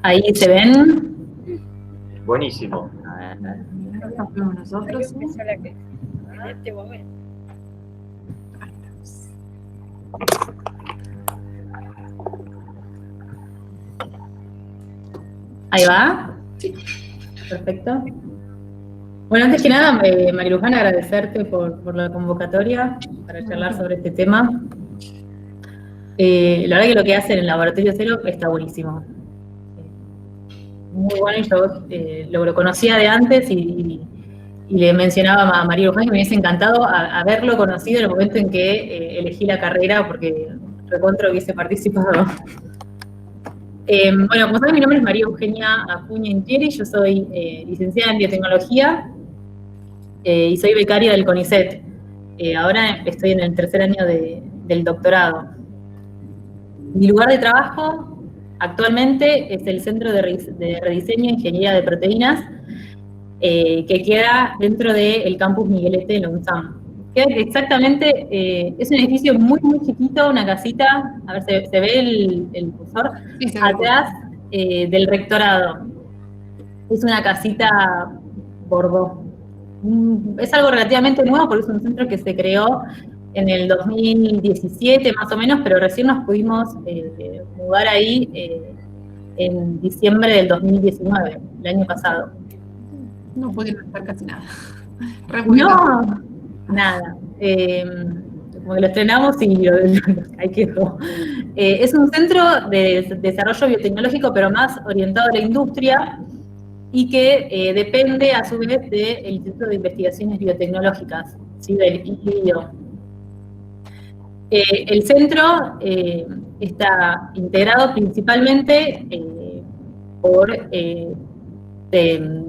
Ahí se ven. Buenísimo. Nosotros. Ahí va. Sí. Perfecto. Bueno, antes que nada, María Luján, agradecerte por la convocatoria para charlar sobre este tema. La verdad que lo que hacen en el Laboratorio Cero está buenísimo. Muy bueno, y yo lo conocía de antes y le mencionaba a María Luján que me hubiese encantado haberlo conocido en el momento en que elegí la carrera, porque recontra hubiese participado. Bueno, como saben, mi nombre es María Eugenia Acuña Intieri, yo soy licenciada en biotecnología y soy becaria del CONICET. Ahora estoy en el tercer año del doctorado. Mi lugar de trabajo actualmente es el Centro de Rediseño e Ingeniería de Proteínas, que queda dentro del campus Miguelete de la UNSAM. Queda exactamente, es un edificio muy, muy chiquito, una casita, a ver, ¿se ve el cursor? Sí, atrás del rectorado. Es una casita bordó. Es algo relativamente nuevo porque es un centro que se creó en el 2017 más o menos, pero recién nos pudimos mudar ahí en diciembre del 2019, el año pasado. No pudieron estar casi nada. No, nada. Como que lo estrenamos y ahí quedó. Es un centro de desarrollo biotecnológico, pero más orientado a la industria, y que depende a su vez del Instituto de Investigaciones Biotecnológicas, ¿sí? Del IBIO. El centro está integrado principalmente por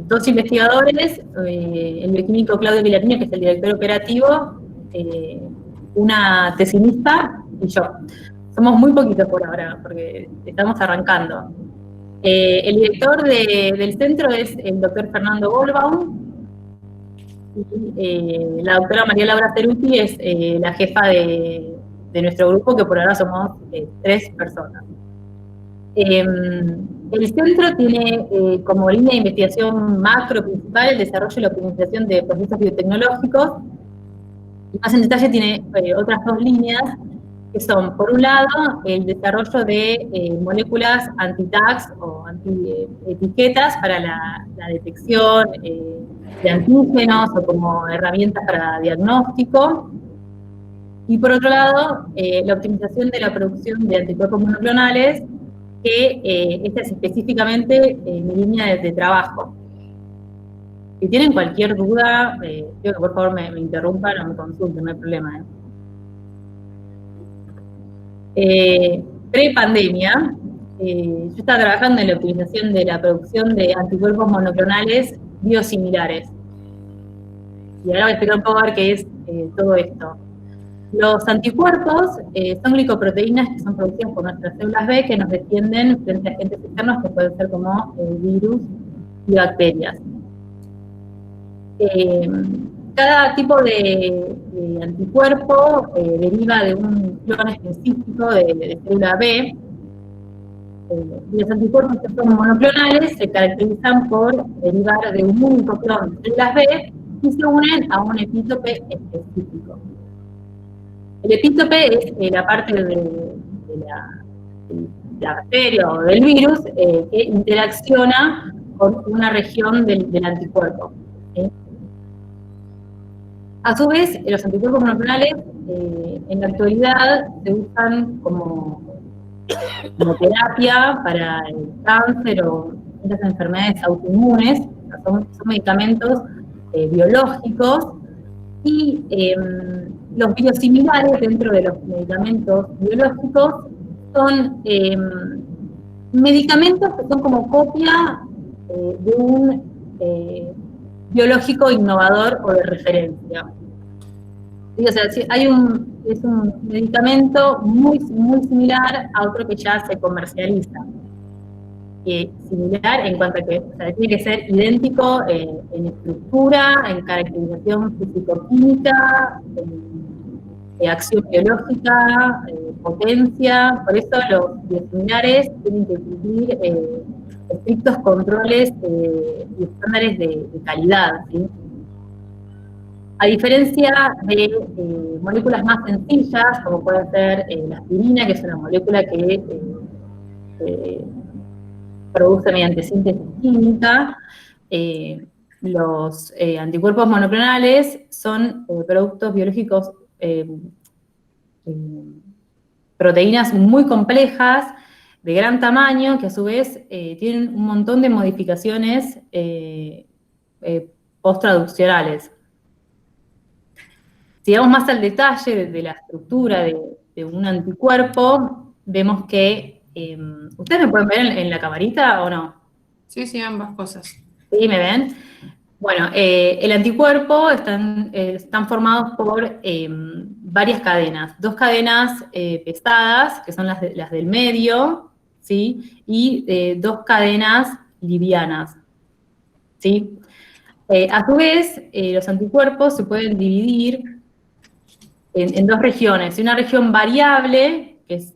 dos investigadores, el bioquímico Claudio Villarino, que es el director operativo, una tesinista y yo. Somos muy poquitos por ahora, porque estamos arrancando. El director del centro es el doctor Fernando Goldbaum, y la doctora María Laura Ceruti es la jefa de nuestro grupo, que por ahora somos 3 personas. El centro tiene como línea de investigación macro principal el desarrollo y la optimización de procesos biotecnológicos, y más en detalle tiene otras 2 líneas, que son, por un lado, el desarrollo de moléculas anti-tags o anti-etiquetas para la detección de antígenos o como herramientas para diagnóstico. Y por otro lado, la optimización de la producción de anticuerpos monoclonales, que esta es específicamente mi línea de trabajo. Si tienen cualquier duda, quiero que por favor me interrumpan o me consulten, no hay problema. Pre-pandemia, yo estaba trabajando en la optimización de la producción de anticuerpos monoclonales biosimilares. Y ahora voy a explicar un poco a ver qué es todo esto. Los anticuerpos son glicoproteínas que son producidas por nuestras células B, que nos defienden frente a agentes externos que pueden ser como virus y bacterias. Cada tipo de anticuerpo deriva de un clon específico de célula B. Los anticuerpos que son monoclonales se caracterizan por derivar de un único clon de células B y se unen a un epítope específico. El epítope es la parte de la bacteria o del virus que interacciona con una región del anticuerpo. A su vez, los anticuerpos monoclonales en la actualidad se usan como terapia para el cáncer o otras enfermedades autoinmunes. Son medicamentos biológicos, y los biosimilares dentro de los medicamentos biológicos son medicamentos que son como copia de un biológico innovador o de referencia. O sea, es un medicamento muy, muy similar a otro que ya se comercializa. Similar en cuanto a que, o sea, tiene que ser idéntico en estructura, en caracterización físico-química, en acción biológica, potencia, por eso los biosimilares tienen que cumplir estrictos controles y estándares de calidad, ¿sí? A diferencia de moléculas más sencillas, como puede ser la aspirina, que es una molécula que produce mediante síntesis química, los anticuerpos monoclonales son productos biológicos, proteínas muy complejas, de gran tamaño, que a su vez tienen un montón de modificaciones posttraduccionales. Si vamos más al detalle de la estructura de un anticuerpo, vemos que, ¿ustedes me pueden ver en la camarita o no? Sí, ambas cosas. ¿Sí, me ven? Bueno, el anticuerpo están formados por varias cadenas. 2 cadenas pesadas, que son las del medio, ¿sí? Y 2 cadenas livianas, ¿sí? A su vez, los anticuerpos se pueden dividir en 2 regiones. Una región variable, que es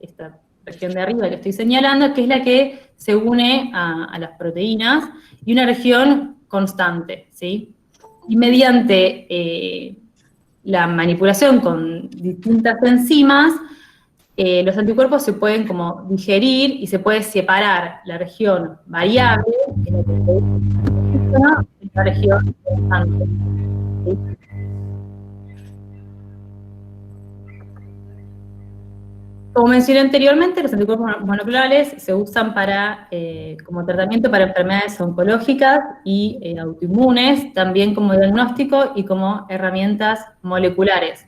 esta región de arriba que estoy señalando, que es la que se une a las proteínas, y una región constante, ¿sí? Y mediante la manipulación con distintas enzimas, los anticuerpos se pueden como digerir y se puede separar la región variable, que es la que de la región constante, ¿sí? Como mencioné anteriormente, los anticuerpos monoclonales se usan como tratamiento para enfermedades oncológicas y autoinmunes, también como diagnóstico y como herramientas moleculares.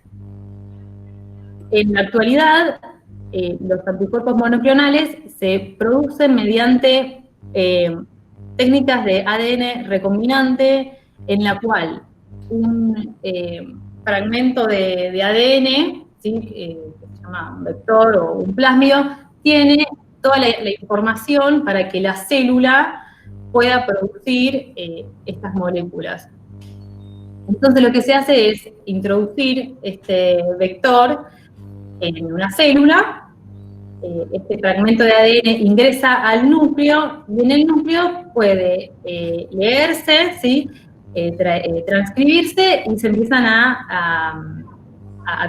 En la actualidad, los anticuerpos monoclonales se producen mediante técnicas de ADN recombinante, en la cual un fragmento de ADN, ¿sí? Que se llama un vector o un plásmido, tiene toda la información para que la célula pueda producir estas moléculas. Entonces lo que se hace es introducir este vector en una célula, este fragmento de ADN ingresa al núcleo, y en el núcleo puede leerse, ¿sí? Transcribirse, y se empiezan a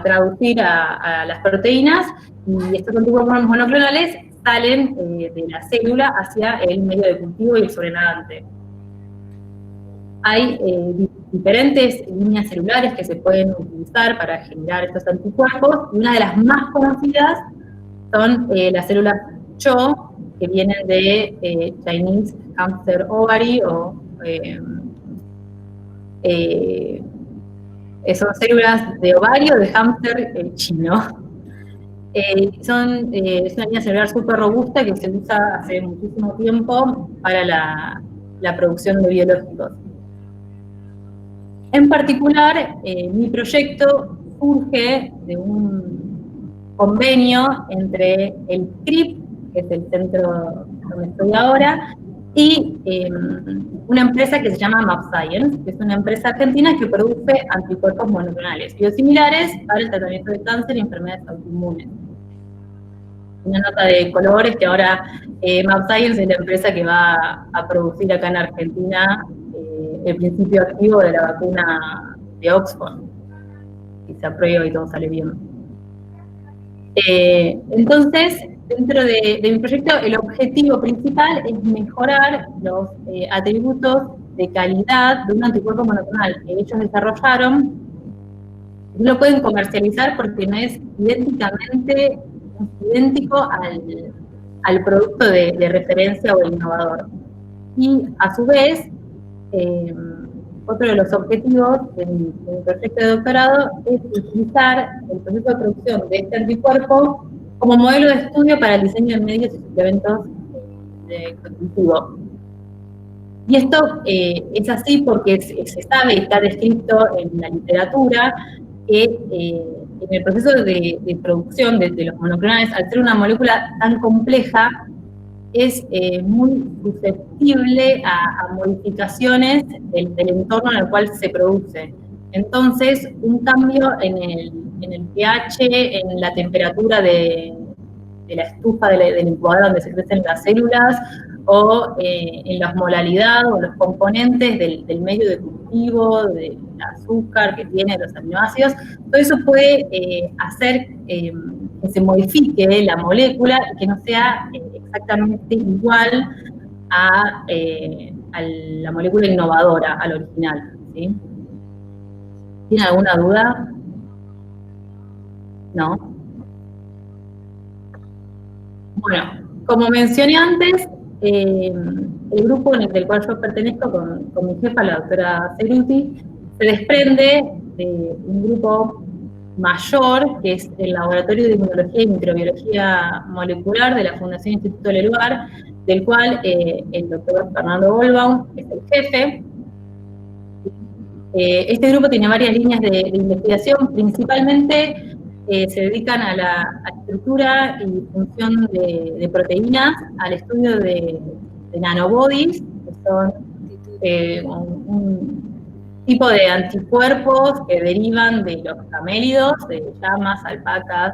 traducir a las proteínas, y estos anticuerpos monoclonales salen de la célula hacia el medio de cultivo y el sobrenadante. Hay diferentes líneas celulares que se pueden utilizar para generar estos anticuerpos, y una de las más conocidas son las células CHO, que vienen de Chinese Hamster Ovary, o son células de ovario de hámster chino. Es una línea celular súper robusta que se usa hace muchísimo tiempo para la producción de biológicos. En particular, mi proyecto surge de un convenio entre el CRIP, que es el centro donde estoy ahora, y una empresa que se llama mAbxience, que es una empresa argentina que produce anticuerpos monoclonales biosimilares para el tratamiento de cáncer y enfermedades autoinmunes. Una nota de colores que ahora mAbxience es la empresa que va a producir acá en Argentina el principio activo de la vacuna de Oxford, y se aprueba y todo sale bien. Entonces, dentro de mi proyecto, el objetivo principal es mejorar los atributos de calidad de un anticuerpo monoclonal que ellos desarrollaron. No lo pueden comercializar porque no es idéntico al producto de referencia o el innovador. Y a su vez, otro de los objetivos de mi proyecto de doctorado es utilizar el proceso de producción de este anticuerpo como modelo de estudio para el diseño de medios y suplementos de cultivo. Y esto es así porque se sabe y está descrito en la literatura que en el proceso de producción de los monoclonales, al ser una molécula tan compleja, es muy susceptible a modificaciones del entorno en el cual se produce. Entonces, un cambio en el pH, en la temperatura de la estufa de la incubadora donde se crecen las células, o en la osmolalidad o los componentes del medio de cultivo, del azúcar que tiene, los aminoácidos. Todo eso puede hacer que se modifique la molécula y que no sea exactamente igual a la molécula innovadora, al original, ¿sí? ¿Tiene alguna duda? ¿No? Bueno, como mencioné antes, el grupo en el cual yo pertenezco con mi jefa, la doctora Ceruti, se desprende de un grupo mayor, que es el Laboratorio de Inmunología y Microbiología Molecular de la Fundación Instituto Leluar, del cual el doctor Fernando Goldbaum es el jefe. Este grupo tiene varias líneas de investigación, principalmente se dedican a la estructura y función de proteínas, al estudio de nanobodies, que son un tipo de anticuerpos que derivan de los camélidos, de llamas, alpacas,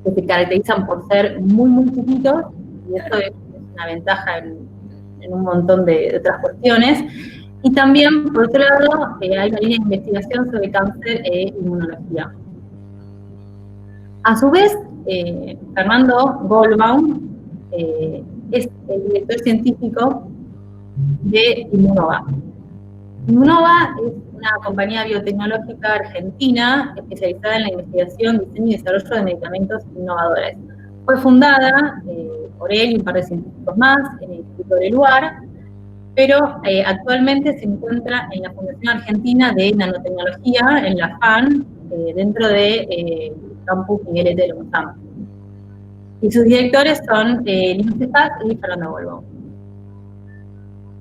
que se caracterizan por ser muy, muy chiquitos, y eso es una ventaja en un montón de otras cuestiones. Y también, por otro lado, hay una línea de investigación sobre cáncer e inmunología. A su vez, Fernando Goldbaum es el director científico de Immunova. Immunova es una compañía biotecnológica argentina especializada en la investigación, diseño y desarrollo de medicamentos innovadores. Fue fundada por él y un par de científicos más en el Instituto Leluar, pero actualmente se encuentra en la Fundación Argentina de Nanotecnología, en la FAN, dentro de Campus Miguel de Lomzam. Y sus directores son Lino Cefaz y Fernando Goldbaum.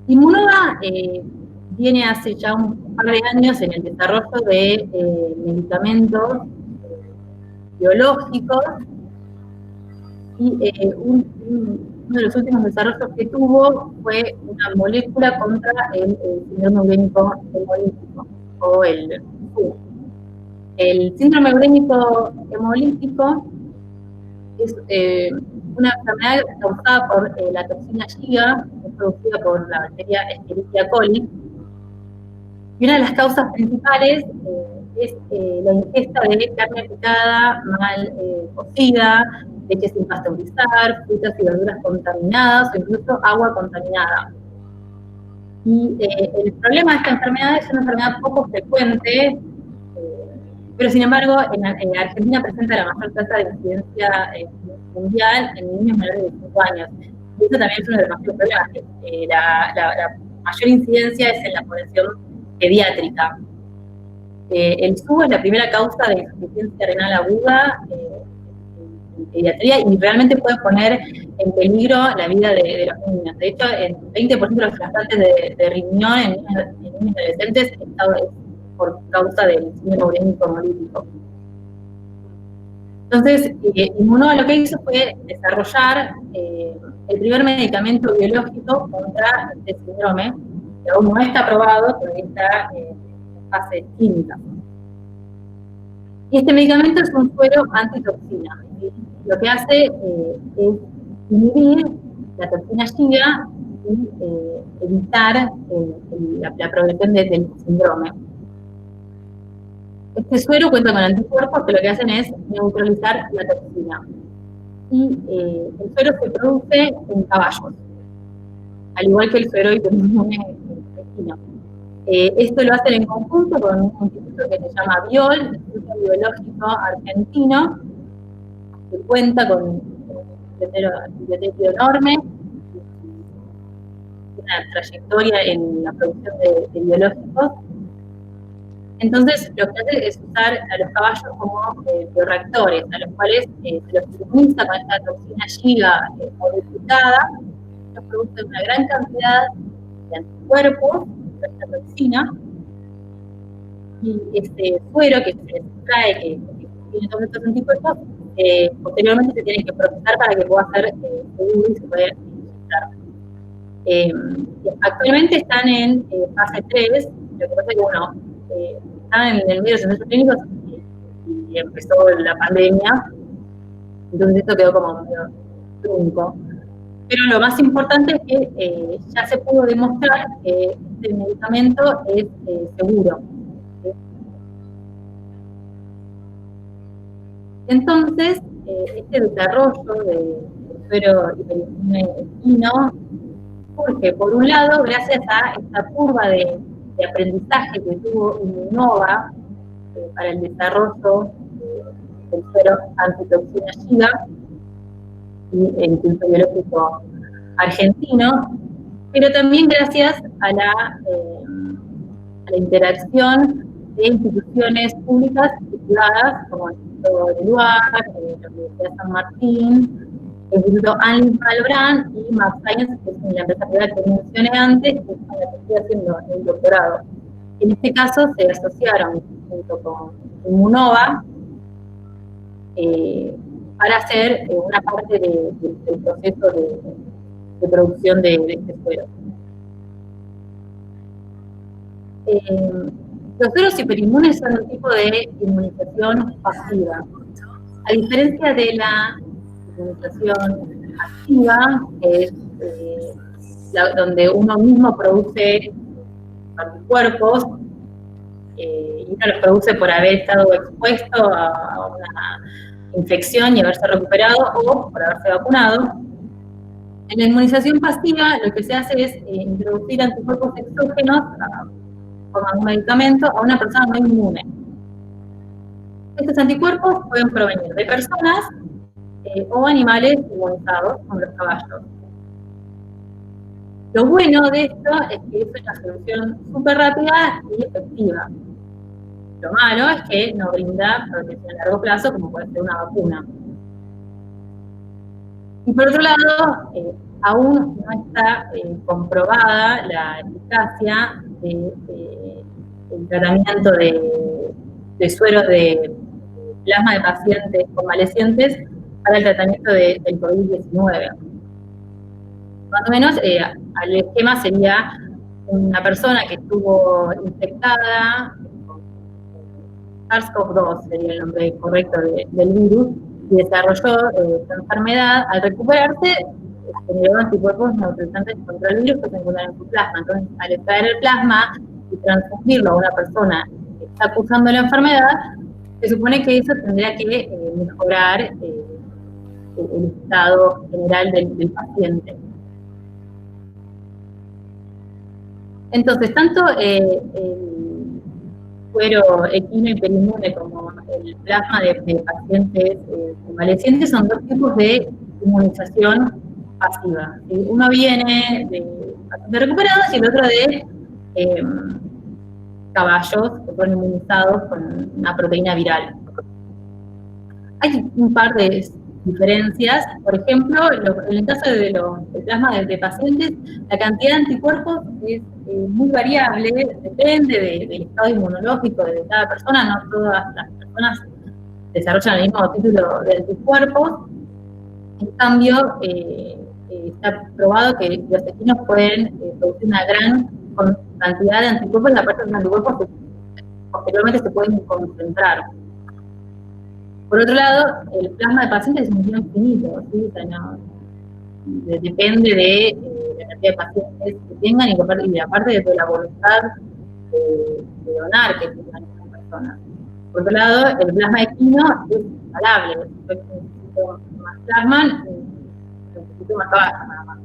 Immunova viene hace ya un par de años en el desarrollo de medicamentos biológicos, y uno de los últimos desarrollos que tuvo fue una molécula contra el síndrome urémico hemolítico, o el SUH. El síndrome urémico hemolítico es una enfermedad causada por la toxina Shiga, producida por la bacteria Escherichia coli. Y una de las causas principales es la ingesta de carne picada mal cocida, leche sin pasteurizar, frutas y verduras contaminadas o incluso agua contaminada. Y el problema de esta enfermedad es una enfermedad poco frecuente, pero sin embargo en Argentina presenta la mayor tasa de incidencia mundial en niños menores de 5 años. Y eso también es uno de los mayores problemas, que la mayor incidencia es en la población pediátrica. El SUH es la primera causa de insuficiencia renal aguda en pediatría y realmente puede poner en peligro la vida de los niños. De hecho, el 20% de los trasplantes de riñón en niños y adolescentes es por causa del síndrome urémico hemolítico. Entonces, Immunova lo que hizo fue desarrollar el primer medicamento biológico contra este síndrome, que aún no está aprobado, pero está en fase clínica. Y este medicamento es un suero antitoxina. Lo que hace es inhibir la toxina Shiga y evitar la progresión del síndrome. Este suero cuenta con anticuerpos que lo que hacen es neutralizar la toxina. Y el suero se produce en caballos, al igual que el suero inmune intestino. Esto lo hacen en conjunto con un instituto que se llama BIOL, Instituto Biológico Argentino, que cuenta con un biblioteca enorme, una trayectoria en la producción de biológicos. Entonces, lo que hace es usar a los caballos como bioreactores, a los cuales se los suministra con esta toxina Shiga modificada, nos produce una gran cantidad de anticuerpos de esta toxina, y este suero que se extrae, que tiene todos estos anticuerpos, posteriormente se tiene que procesar para que pueda ser seguro y se pueda inyectar. Actualmente están en fase 3, lo que pasa es que, bueno, están en el medio de los centros clínicos y y empezó la pandemia, entonces esto quedó como medio trunco. Pero lo más importante es que ya se pudo demostrar que este medicamento es seguro. ¿Sí? Entonces, este desarrollo de suero hiperinmune equino surge, por un lado, gracias a esta curva de aprendizaje que tuvo Immunova para el desarrollo del suero antitoxina Shiga, y el Instituto Biológico Argentino, pero también gracias a la interacción de instituciones públicas y privadas, como el Instituto del Lugar, la Universidad de San Martín, el Instituto Anlis Malbrán y Map Science, que es la empresa privada que mencioné antes, que es con la que estoy haciendo el doctorado. En este caso se asociaron junto con Immunova para hacer una parte del proceso de producción de este suero. Los sueros hiperinmunes son un tipo de inmunización pasiva. A diferencia de la inmunización activa, que es donde uno mismo produce anticuerpos, y uno los produce por haber estado expuesto a una infección y haberse recuperado o por haberse vacunado. En la inmunización pasiva lo que se hace es introducir anticuerpos exógenos con un medicamento a una persona no inmune. Estos anticuerpos pueden provenir de personas o animales inmunizados, como los caballos. Lo bueno de esto es que es una solución súper rápida y efectiva. Lo malo es que no brinda protección a largo plazo, como puede ser una vacuna. Y por otro lado, aún no está comprobada la eficacia del tratamiento de sueros de plasma de pacientes convalecientes para el tratamiento del COVID-19. Más o menos, el esquema sería una persona que estuvo infectada con SARS-CoV-2, sería el nombre correcto del virus, y desarrolló esta enfermedad. Al recuperarse, generó anticuerpos neutralizantes contra el virus que se encuentran en su plasma. Entonces, al extraer el plasma y transfundirlo a una persona que está acusando la enfermedad, se supone que eso tendría que mejorar el estado general del paciente. Entonces, tanto el suero equino hiperinmune como el plasma de pacientes convalecientes son dos tipos de inmunización pasiva. ¿Sí? Uno viene de pacientes recuperados y el otro de caballos que fueron inmunizados con una proteína viral. Hay un par de diferencias. Por ejemplo, en el caso del plasma de pacientes, la cantidad de anticuerpos es muy variable, depende del estado inmunológico de cada persona. No todas las personas desarrollan el mismo título de anticuerpos. En cambio, está probado que los equinos pueden producir una gran cantidad de anticuerpos, y aparte de los anticuerpos que posteriormente se pueden concentrar. Por otro lado, el plasma de pacientes es un bien finito, ¿sí? O sea, no, depende de la cantidad de pacientes que tengan y aparte de la voluntad de donar que tengan las personas. Por otro lado, el plasma equino es instalable, necesito más plasma, necesito más caballo nada más.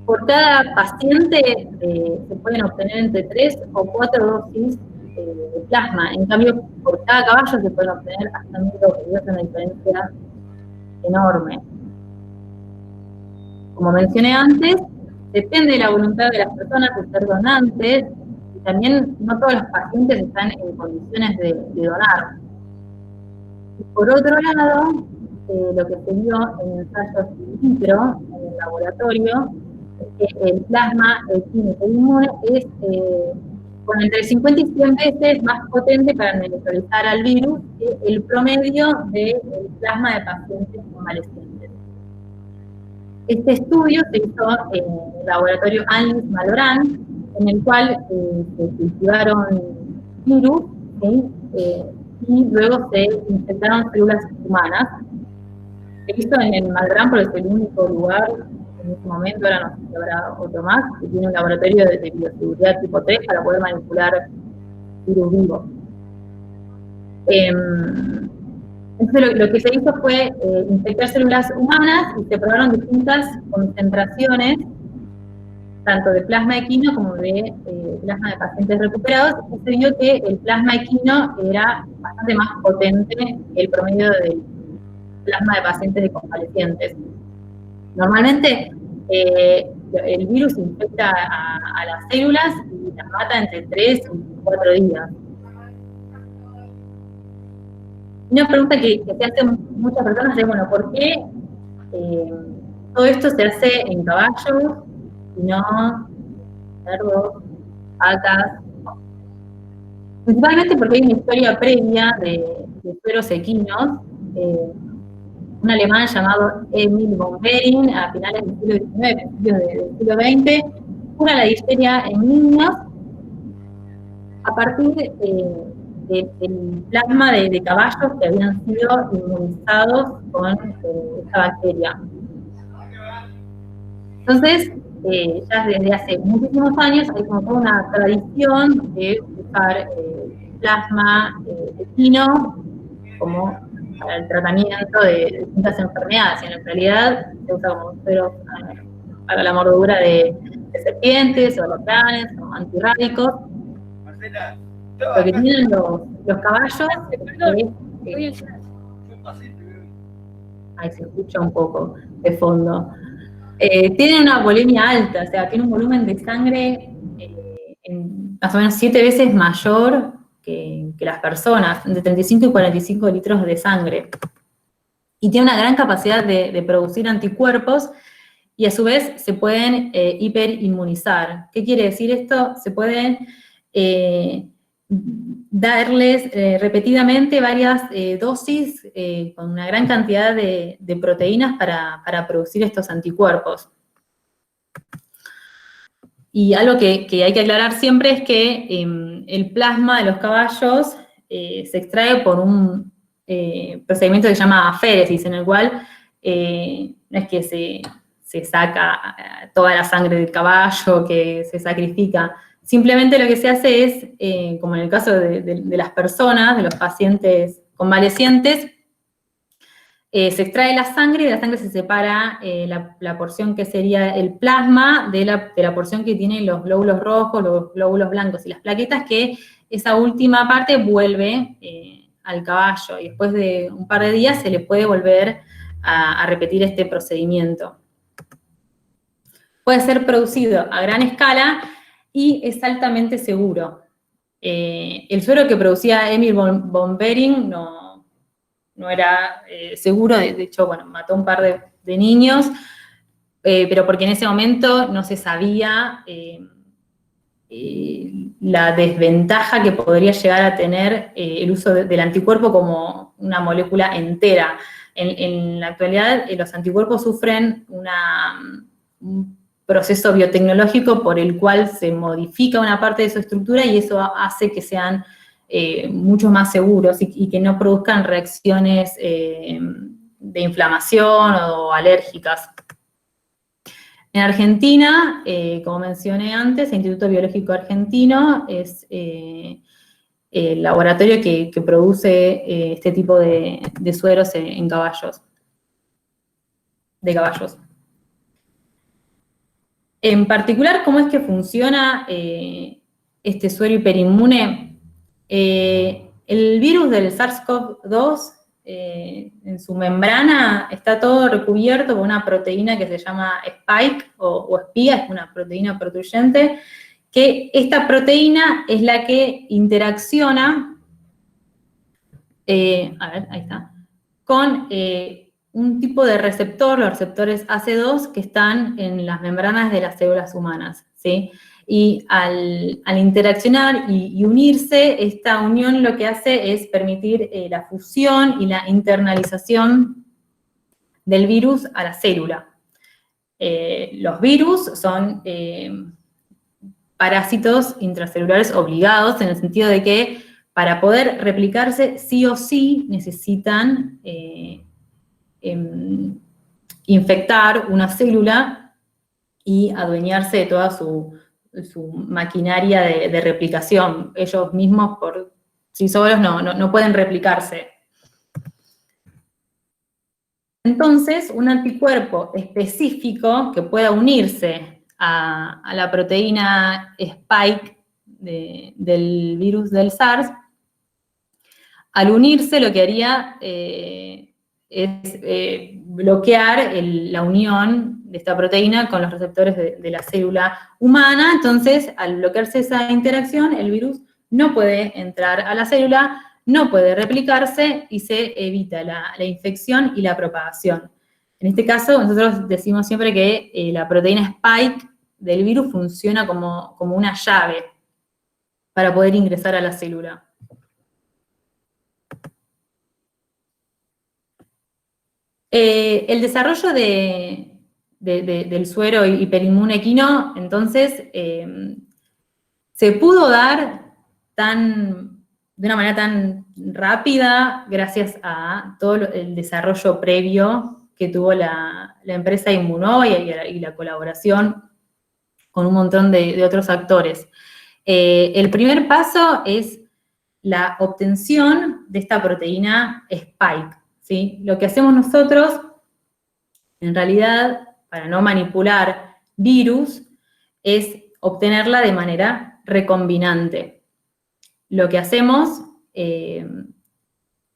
Por cada paciente se pueden obtener entre 3 o 4 dosis de plasma. En cambio, por cada caballo se pueden obtener hasta 1000 dosis. Es una diferencia enorme. Como mencioné antes, depende de la voluntad de las personas de ser donantes, y también no todos los pacientes están en condiciones de donar. Y por otro lado, lo que se vio en ensayos in vitro, en el laboratorio, es que el plasma equino hiperinmune es con entre 50 y 100 veces más potente para neutralizar al virus que el promedio del plasma de pacientes convalecientes. Este estudio se hizo en el laboratorio Anlis Malbrán, en el cual se cultivaron virus, ¿sí? y luego se infectaron células humanas. Se hizo en el Malbrán porque es el único lugar en este momento, ahora no sé si habrá otro más, que tiene un laboratorio de bioseguridad tipo 3 para poder manipular virus vivos. Entonces lo que se hizo fue infectar células humanas y se probaron distintas concentraciones, tanto de plasma equino como de plasma de pacientes recuperados, y se vio que el plasma equino era bastante más potente que el promedio del plasma de pacientes de convalecientes. Normalmente el virus infecta a las células y las mata entre 3 y 4 días. Una pregunta que se hacen muchas personas es, bueno, ¿por qué todo esto se hace en caballos y no cerdos, vacas? Principalmente porque hay una historia previa de sueros equinos. Un alemán llamado Emil von Behring, a finales del siglo XIX, principios del siglo XX, cura la difteria en niños a partir del plasma de caballos que habían sido inmunizados con esta bacteria. Entonces, ya desde hace muchísimos años hay como toda una tradición de usar plasma equino como para el tratamiento de distintas enfermedades, y en realidad se usa como suero para la mordedura de serpientes, o alacranes, o antirrábicos. Lo que tienen los caballos es ahí se escucha un poco de fondo. Tienen una volemia alta, o sea, tiene un volumen de sangre más o menos 7 veces mayor que las personas, entre 35 y 45 litros de sangre. Y tiene una gran capacidad de producir anticuerpos y a su vez se pueden hiperinmunizar. ¿Qué quiere decir esto? Se pueden darles repetidamente varias dosis con una gran cantidad de proteínas para producir estos anticuerpos. Y algo que hay que aclarar siempre es que el plasma de los caballos se extrae por un procedimiento que se llama aféresis, en el cual no es que se saca toda la sangre del caballo, que se sacrifica. Simplemente lo que se hace es, como en el caso de las personas, de los pacientes convalecientes, se extrae la sangre y de la sangre se separa la porción que sería el plasma de la porción que tienen los glóbulos rojos, los glóbulos blancos y las plaquetas, que esa última parte vuelve al caballo y después de un par de días se le puede volver a repetir este procedimiento. Puede ser producido a gran escala y es altamente seguro. El suero que producía Emil von Behring no era seguro, de hecho, bueno, mató un par de niños, pero porque en ese momento no se sabía la desventaja que podría llegar a tener el uso del anticuerpo como una molécula entera. En la actualidad, los anticuerpos sufren un proceso biotecnológico por el cual se modifica una parte de su estructura y eso hace que sean mucho más seguros y que no produzcan reacciones de inflamación o alérgicas. En Argentina, como mencioné antes, el Instituto Biológico Argentino es el laboratorio que produce este tipo de sueros en caballos. En particular, ¿cómo es que funciona este suero hiperinmune? El virus del SARS-CoV-2 en su membrana está todo recubierto por una proteína que se llama spike o espía, es una proteína protuyente, que esta proteína es la que interacciona, a ver, ahí está, con un tipo de receptor, los receptores AC2, que están en las membranas de las células humanas, ¿sí? Y al interaccionar y unirse, esta unión lo que hace es permitir la fusión y la internalización del virus a la célula. Los virus son parásitos intracelulares obligados, en el sentido de que para poder replicarse, sí o sí necesitan infectar una célula y adueñarse de toda su maquinaria de replicación. Ellos mismos, por sí solos, no pueden replicarse. Entonces, un anticuerpo específico que pueda unirse a la proteína Spike del virus del SARS, al unirse lo que haría es bloquear la unión de esta proteína con los receptores de la célula humana. Entonces, al bloquearse esa interacción, el virus no puede entrar a la célula, no puede replicarse y se evita la infección y la propagación. En este caso, nosotros decimos siempre que la proteína Spike del virus funciona como una llave para poder ingresar a la célula. El desarrollo del suero hiperinmune equino, entonces, se pudo dar de una manera tan rápida gracias a todo el desarrollo previo que tuvo la empresa Immunova y la colaboración con un montón de otros actores. El primer paso es la obtención de esta proteína Spike, ¿sí? Lo que hacemos nosotros, en realidad, para no manipular virus, es obtenerla de manera recombinante. Lo que hacemos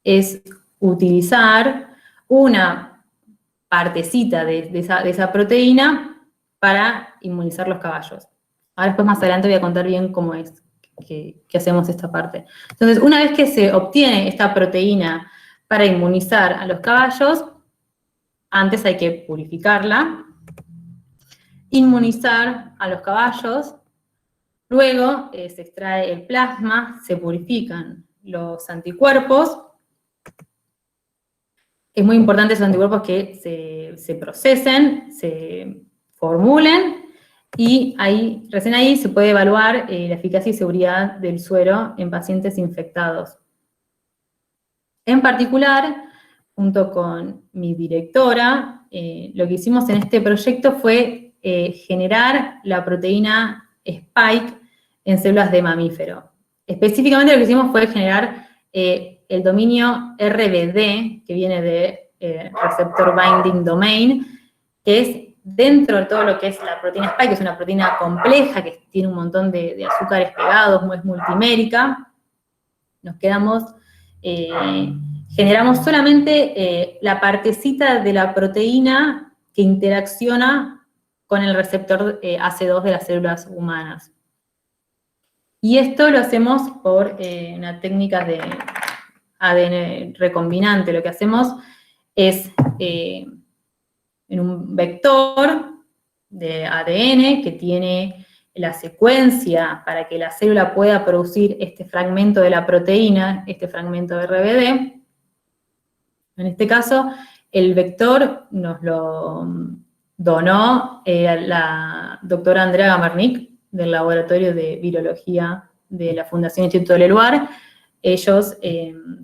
es utilizar una partecita de esa proteína para inmunizar los caballos. Ahora después más adelante voy a contar bien cómo es que hacemos esta parte. Entonces, una vez que se obtiene esta proteína para inmunizar a los caballos, antes hay que purificarla, inmunizar a los caballos, luego se extrae el plasma, se purifican los anticuerpos. Es muy importante esos anticuerpos que se procesen, se formulen, y recién ahí se puede evaluar la eficacia y seguridad del suero en pacientes infectados. En particular, junto con mi directora, lo que hicimos en este proyecto fue generar la proteína Spike en células de mamífero. Específicamente lo que hicimos fue generar el dominio RBD, que viene de Receptor Binding Domain, que es dentro de todo lo que es la proteína Spike, que es una proteína compleja, que tiene un montón de azúcares pegados, es multimérica. Generamos solamente la partecita de la proteína que interacciona con el receptor AC2 de las células humanas. Y esto lo hacemos por una técnica de ADN recombinante. Lo que hacemos es, en un vector de ADN que tiene la secuencia para que la célula pueda producir este fragmento de la proteína, este fragmento de RBD. En este caso, el vector nos lo donó la doctora Andrea Gamarnik, del Laboratorio de Virología de la Fundación Instituto Leluar. Ellos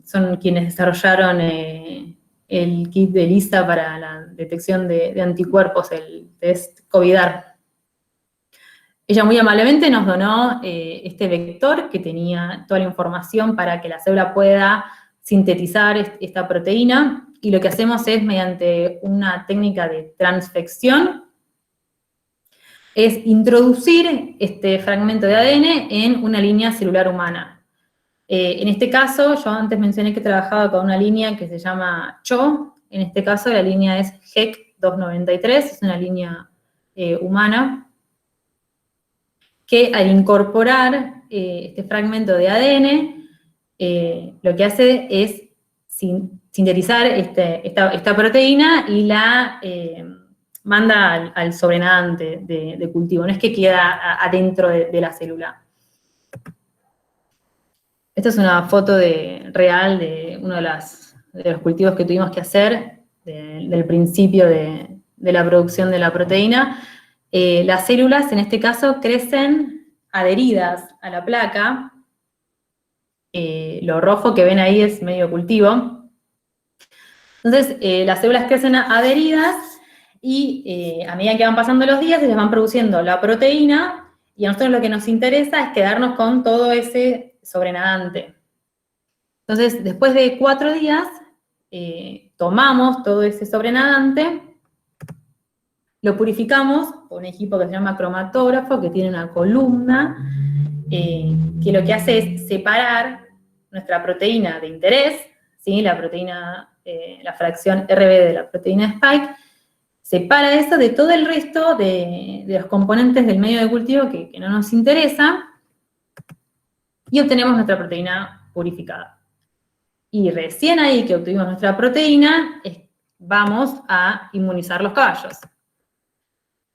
son quienes desarrollaron el kit de ELISA para la detección de anticuerpos, el test COVIDAR. Ella muy amablemente nos donó este vector que tenía toda la información para que la célula pueda sintetizar esta proteína, y lo que hacemos es, mediante una técnica de transfección, es introducir este fragmento de ADN en una línea celular humana. En este caso, yo antes mencioné que trabajaba con una línea que se llama CHO. En este caso, la línea es HEC 293, es una línea humana, que al incorporar este fragmento de ADN, lo que hace es sintetizar esta proteína y la manda al sobrenadante de cultivo, no es que queda adentro de la célula. Esta es una foto real de uno de los cultivos que tuvimos que hacer, del principio de la producción de la proteína. Las células, en este caso, crecen adheridas a la placa, Lo rojo que ven ahí es medio cultivo. Entonces, las células crecen adheridas y a medida que van pasando los días, ellas van produciendo la proteína y a nosotros lo que nos interesa es quedarnos con todo ese sobrenadante. Entonces, después de 4 días, tomamos todo ese sobrenadante, lo purificamos con un equipo que se llama cromatógrafo, que tiene una columna, que lo que hace es separar nuestra proteína de interés, ¿sí? La proteína, la fracción RB de la proteína Spike, separa eso de todo el resto de los componentes del medio de cultivo que no nos interesa, y obtenemos nuestra proteína purificada. Y recién ahí que obtuvimos nuestra proteína, vamos a inmunizar los caballos.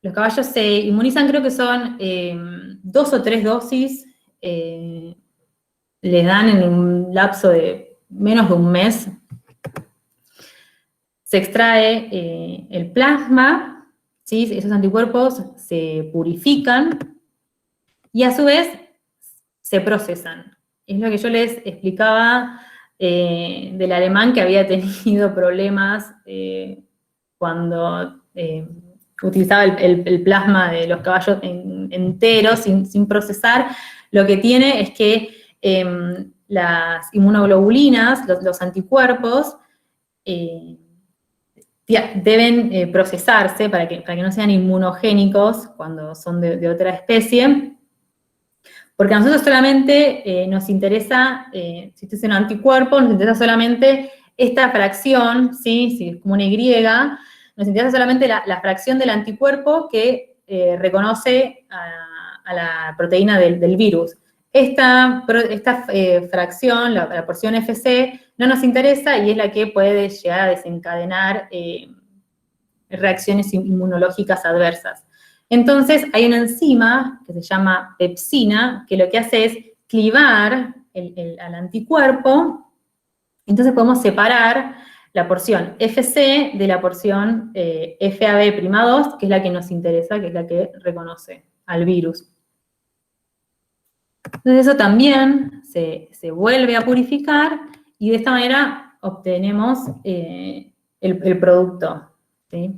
Los caballos se inmunizan, creo que son 2 o 3 dosis, les dan en un lapso de menos de un mes. Se extrae el plasma, ¿sí? Esos anticuerpos se purifican y a su vez se procesan. Es lo que yo les explicaba del alemán que había tenido problemas cuando utilizaba el plasma de los caballos enteros, sin procesar. Lo que tiene es que las inmunoglobulinas, los anticuerpos, deben procesarse para que no sean inmunogénicos cuando son de otra especie, porque a nosotros solamente nos interesa, si este es un anticuerpo, nos interesa solamente esta fracción, ¿sí? Si es como una Y, nos interesa solamente la fracción del anticuerpo que reconoce a la proteína del virus. Esta fracción, la porción FC, no nos interesa y es la que puede llegar a desencadenar reacciones inmunológicas adversas. Entonces, hay una enzima que se llama pepsina, que lo que hace es clivar al anticuerpo, entonces podemos separar la porción FC de la porción FAB'2, que es la que nos interesa, que es la que reconoce al virus. Entonces eso también se vuelve a purificar y de esta manera obtenemos el producto, ¿sí?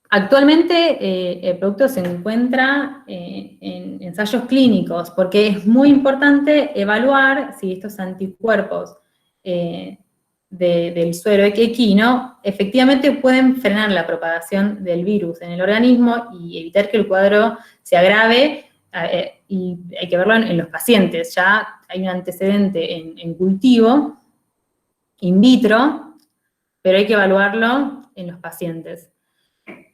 Actualmente el producto se encuentra en ensayos clínicos porque es muy importante evaluar si estos anticuerpos del suero equino efectivamente pueden frenar la propagación del virus en el organismo y evitar que el cuadro se agrave, y hay que verlo en los pacientes. Ya hay un antecedente en cultivo, in vitro, pero hay que evaluarlo en los pacientes.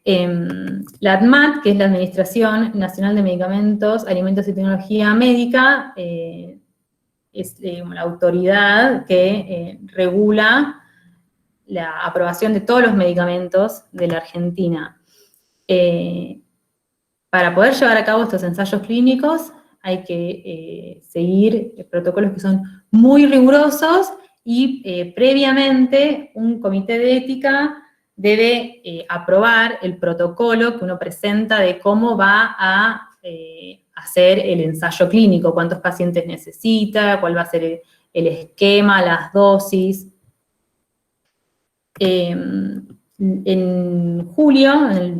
La ADMAT, que es la Administración Nacional de Medicamentos, Alimentos y Tecnología Médica, es la autoridad que regula la aprobación de todos los medicamentos de la Argentina. Para poder llevar a cabo estos ensayos clínicos hay que seguir protocolos que son muy rigurosos y previamente un comité de ética debe aprobar el protocolo que uno presenta de cómo va a hacer el ensayo clínico, cuántos pacientes necesita, cuál va a ser el esquema, las dosis. En julio,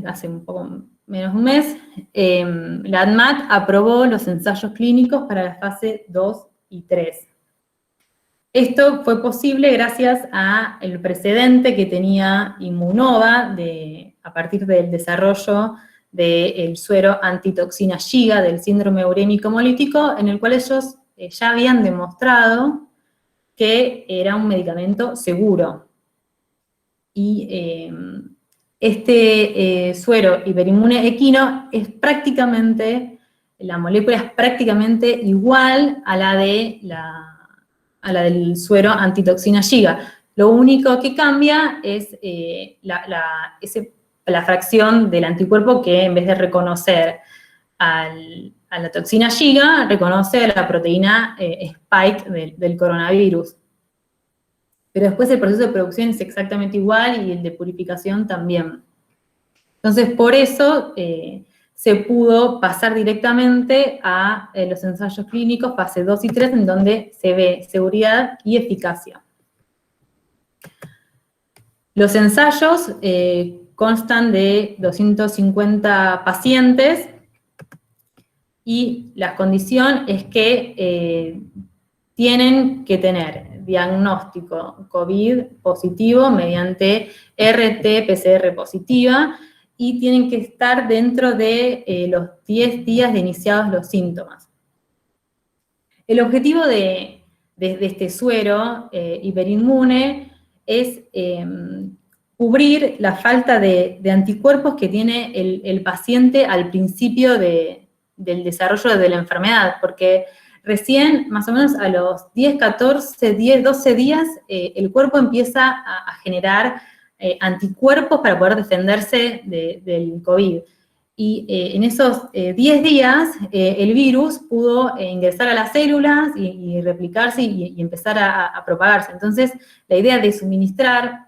hace un poco menos de un mes, la ADMAT aprobó los ensayos clínicos para la fase 2 y 3. Esto fue posible gracias al precedente que tenía Immunova a partir del desarrollo del suero antitoxina Giga del síndrome urémico hemolítico, en el cual ellos ya habían demostrado que era un medicamento seguro. Y este suero hiperinmune equino la molécula es prácticamente igual a la del suero antitoxina Giga. Lo único que cambia es la fracción del anticuerpo que en vez de reconocer a la toxina Giga, reconoce a la proteína Spike del coronavirus. Pero después el proceso de producción es exactamente igual y el de purificación también. Entonces, por eso se pudo pasar directamente a los ensayos clínicos, fase 2 y 3, en donde se ve seguridad y eficacia. Los ensayos constan de 250 pacientes y la condición es que tienen que tener diagnóstico COVID positivo mediante RT-PCR positiva y tienen que estar dentro de los 10 días de iniciados los síntomas. El objetivo de este suero hiperinmune es cubrir la falta de anticuerpos que tiene el paciente al principio del desarrollo de la enfermedad, porque recién, más o menos a los 10, 14, 10, 12 días, el cuerpo empieza a generar anticuerpos para poder defenderse del COVID. Y en esos 10 días, el virus pudo ingresar a las células y replicarse y empezar a propagarse. Entonces, la idea de suministrar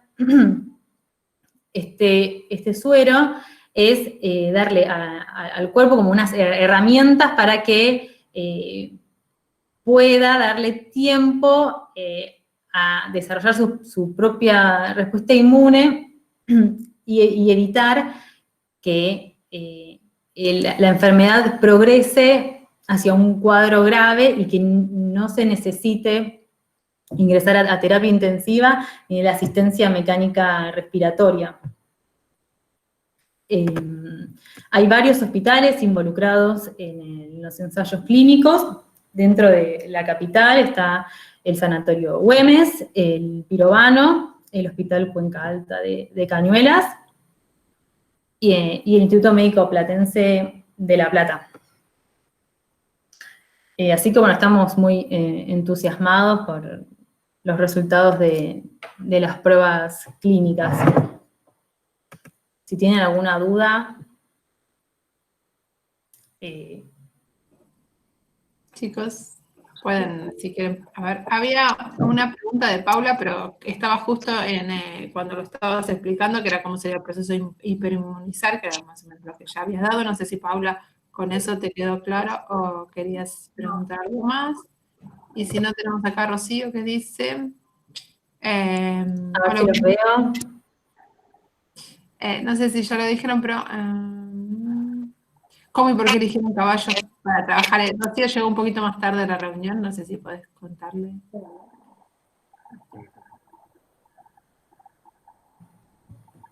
este suero es darle al cuerpo como unas herramientas para que pueda darle tiempo a desarrollar su propia respuesta inmune y evitar que la enfermedad progrese hacia un cuadro grave y que no se necesite ingresar a terapia intensiva ni de la asistencia mecánica respiratoria. Hay varios hospitales involucrados en los ensayos clínicos. Dentro de la capital está el Sanatorio Güemes, el Pirovano, el Hospital Cuenca Alta de Cañuelas y el Instituto Médico Platense de La Plata. Así que bueno, estamos muy entusiasmados por los resultados de las pruebas clínicas. Si tienen alguna duda. Chicos, pueden, si quieren. A ver, había una pregunta de Paula, pero estaba justo cuando lo estabas explicando, que era cómo sería el proceso de hiperinmunizar, que era más o menos lo que ya habías dado. No sé si, Paula, con eso te quedó claro o querías preguntar algo más. Y si no, tenemos acá a Rocío que dice... a ver si lo veo. No sé si ya lo dijeron, pero... ¿cómo y por qué eligieron caballos para trabajar? Rocío llegó un poquito más tarde a la reunión, no sé si podés contarle.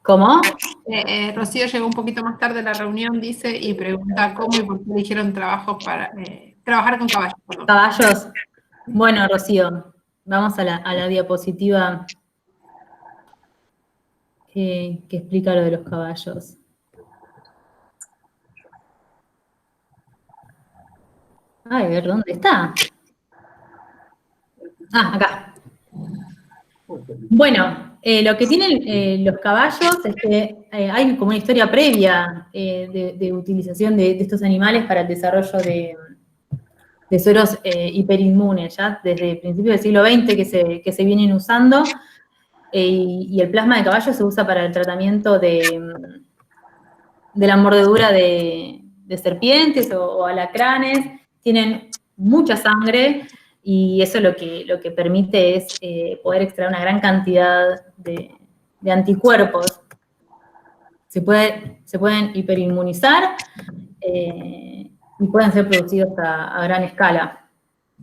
¿Cómo? Rocío llegó un poquito más tarde a la reunión, dice, y pregunta cómo y por qué eligieron trabajar con caballos. Perdón. ¿Caballos? Bueno, Rocío, vamos a la diapositiva que explica lo de los caballos. Ay, a ver, ¿dónde está? Ah, acá. Bueno, lo que tienen los caballos es que hay como una historia previa de utilización de estos animales para el desarrollo de sueros hiperinmunes, ya desde principios del siglo XX que se vienen usando, y el plasma de caballo se usa para el tratamiento de la mordedura de serpientes o alacranes. Tienen mucha sangre y eso lo que permite es poder extraer una gran cantidad de anticuerpos. Se pueden hiperinmunizar y pueden ser producidos a gran escala.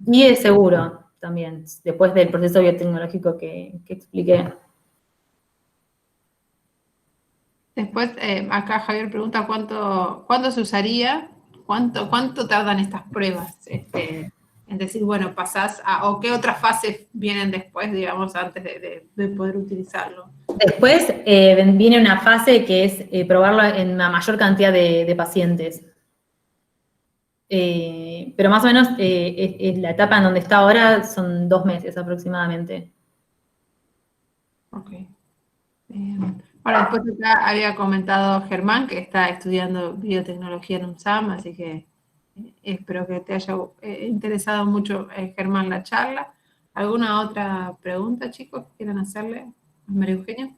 Y es seguro también, después del proceso biotecnológico que expliqué. Después, acá Javier pregunta cuándo se usaría, cuánto tardan estas pruebas. Es decir, bueno, pasás o qué otras fases vienen después, digamos, antes de poder utilizarlo. Después viene una fase que es probarlo en una mayor cantidad de pacientes. Pero más o menos es la etapa en donde está ahora son 2 meses aproximadamente. Ok. Ahora, después acá había comentado Germán que está estudiando biotecnología en UNSAM, así que espero que te haya interesado mucho, Germán, la charla. ¿Alguna otra pregunta, chicos, que quieran hacerle a María Eugenia?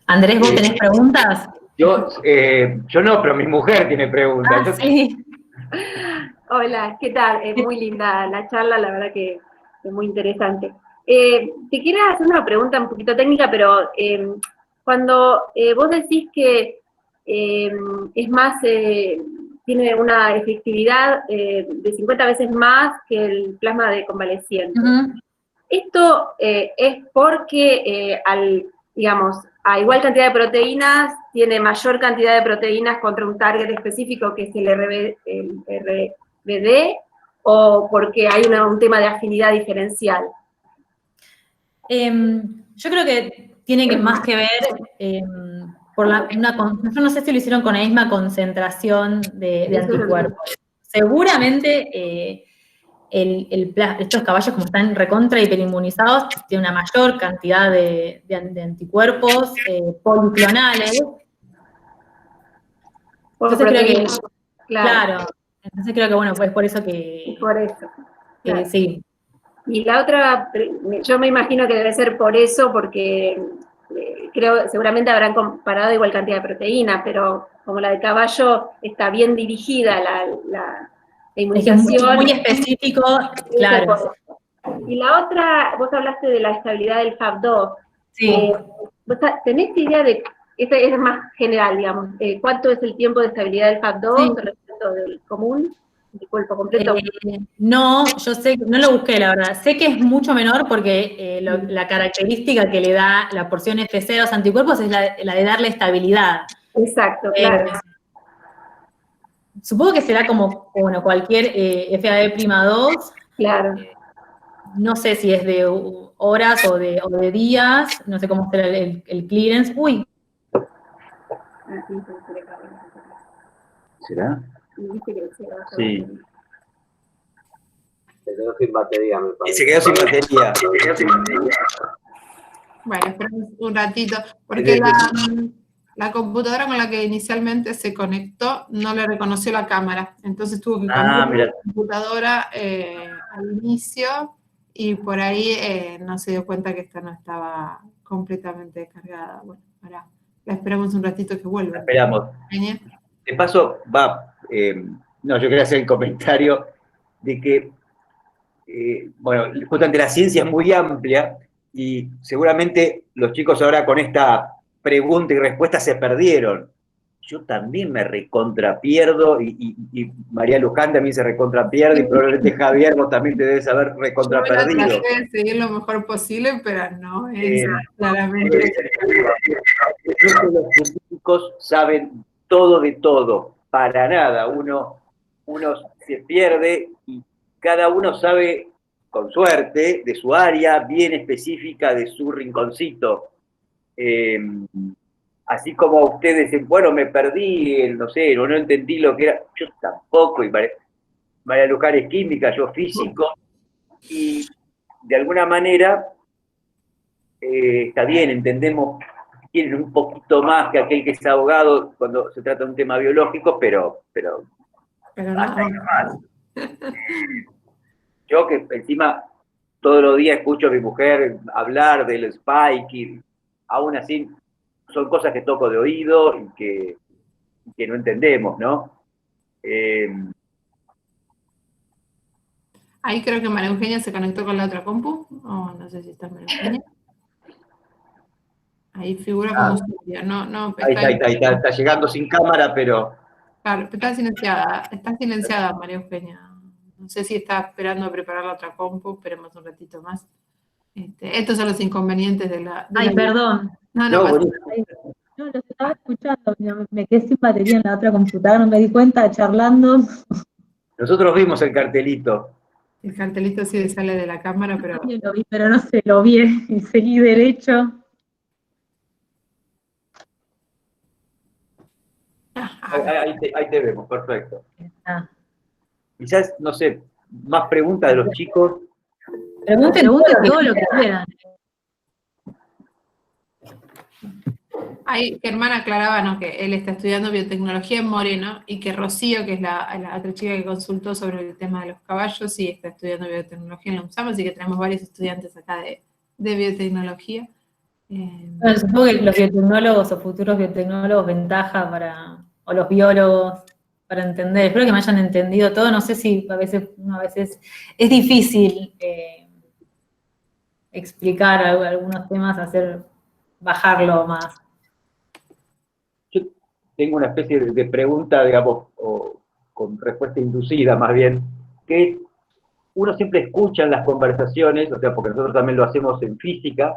Andrés, ¿vos tenés preguntas? Yo no, pero mi mujer tiene preguntas. Sí. Hola, ¿qué tal? Es muy linda la charla, la verdad que es muy interesante. Te quería hacer una pregunta un poquito técnica, pero cuando vos decís que es más, tiene una efectividad de 50 veces más que el plasma de convaleciente, esto es porque digamos, a igual cantidad de proteínas, tiene mayor cantidad de proteínas contra un target específico que es el RBD, o porque hay un tema de afinidad diferencial. Yo creo que tiene más que ver yo no sé si lo hicieron con la misma concentración de anticuerpos. Seguramente estos caballos, como están recontra hiperinmunizados, tienen una mayor cantidad de anticuerpos policlonales. Entonces creo que, claro, entonces creo que bueno, pues por eso que... Por eso. Claro. Sí. Y la otra, yo me imagino que debe ser por eso, porque seguramente habrán comparado igual cantidad de proteína, pero como la de caballo está bien dirigida la inmunización. Es muy específico, claro. Y la otra, vos hablaste de la estabilidad del FAB2. Sí. ¿Vos tenés idea de, esta es más general, digamos, cuánto es el tiempo de estabilidad del FAB2 respecto del común? ¿El cuerpo completo? No, yo sé, no lo busqué, la verdad. Sé que es mucho menor porque la característica que le da la porción FC a los anticuerpos es la de darle estabilidad. Exacto, claro. Supongo que será como bueno, cualquier FAB'2. Claro. No sé si es de horas o de días, no sé cómo será el clearance. Uy. ¿Será? Sí. Se quedó sin batería, me parece. Se quedó sin batería. Bueno, esperamos un ratito, porque la computadora con la que inicialmente se conectó no le reconoció la cámara, entonces tuvo que cambiar la computadora al inicio y por ahí no se dio cuenta que esta no estaba completamente descargada. Bueno, ahora la esperamos un ratito que vuelva. La esperamos. De paso, no, yo quería hacer el comentario de que, bueno, justamente la ciencia es muy amplia y seguramente los chicos ahora con esta pregunta y respuesta se perdieron. Yo también me recontrapierdo y María Luján también se recontrapierde y probablemente Javier vos también te debes haber recontraperdido. Yo traté de seguir lo mejor posible, pero no es claramente... Creo que los científicos saben todo de todo, para nada. Uno se pierde y cada uno sabe, con suerte, de su área bien específica, de su rinconcito. Así como ustedes dicen, bueno, me perdí, no sé, no entendí lo que era. Yo tampoco, y María Luján es química, yo físico, y de alguna manera está bien, entendemos, quieren un poquito más que aquel que es abogado cuando se trata de un tema biológico, pero no. hasta ahí nomás. Yo que encima todos los días escucho a mi mujer hablar del spike y aún así son cosas que toco de oído y que no entendemos, ¿no? Ahí creo que María Eugenia se conectó con la otra compu, o no sé si está María Eugenia. Ahí figura como suya, no. Ahí está llegando sin cámara, pero... Claro, está silenciada María Eugenia. No sé si está esperando a preparar la otra compu, esperemos un ratito más. Estos son los inconvenientes de la... Perdón. No pasa nada. No, los estaba escuchando, me quedé sin batería en la otra computadora, no me di cuenta, charlando. Nosotros vimos el cartelito. El cartelito sí sale de la cámara, pero... Yo lo vi, pero no sé, lo vi y seguí derecho. Ahí te vemos, perfecto. Quizás, no sé, más preguntas de los chicos. Pregunten todo lo que quieran. Ahí Germán aclaraba, ¿no?, que él está estudiando biotecnología en Moreno y que Rocío, que es la otra chica que consultó sobre el tema de los caballos, sí está estudiando biotecnología en la UNSAM, así que tenemos varios estudiantes acá de biotecnología. Bueno, supongo que los biotecnólogos o futuros biotecnólogos, ventaja o los biólogos, para entender. Espero que me hayan entendido todo. No sé si a veces es difícil explicar algunos temas, bajarlo más. Yo tengo una especie de pregunta, digamos, o con respuesta inducida más bien, que uno siempre escucha en las conversaciones, o sea, porque nosotros también lo hacemos en física,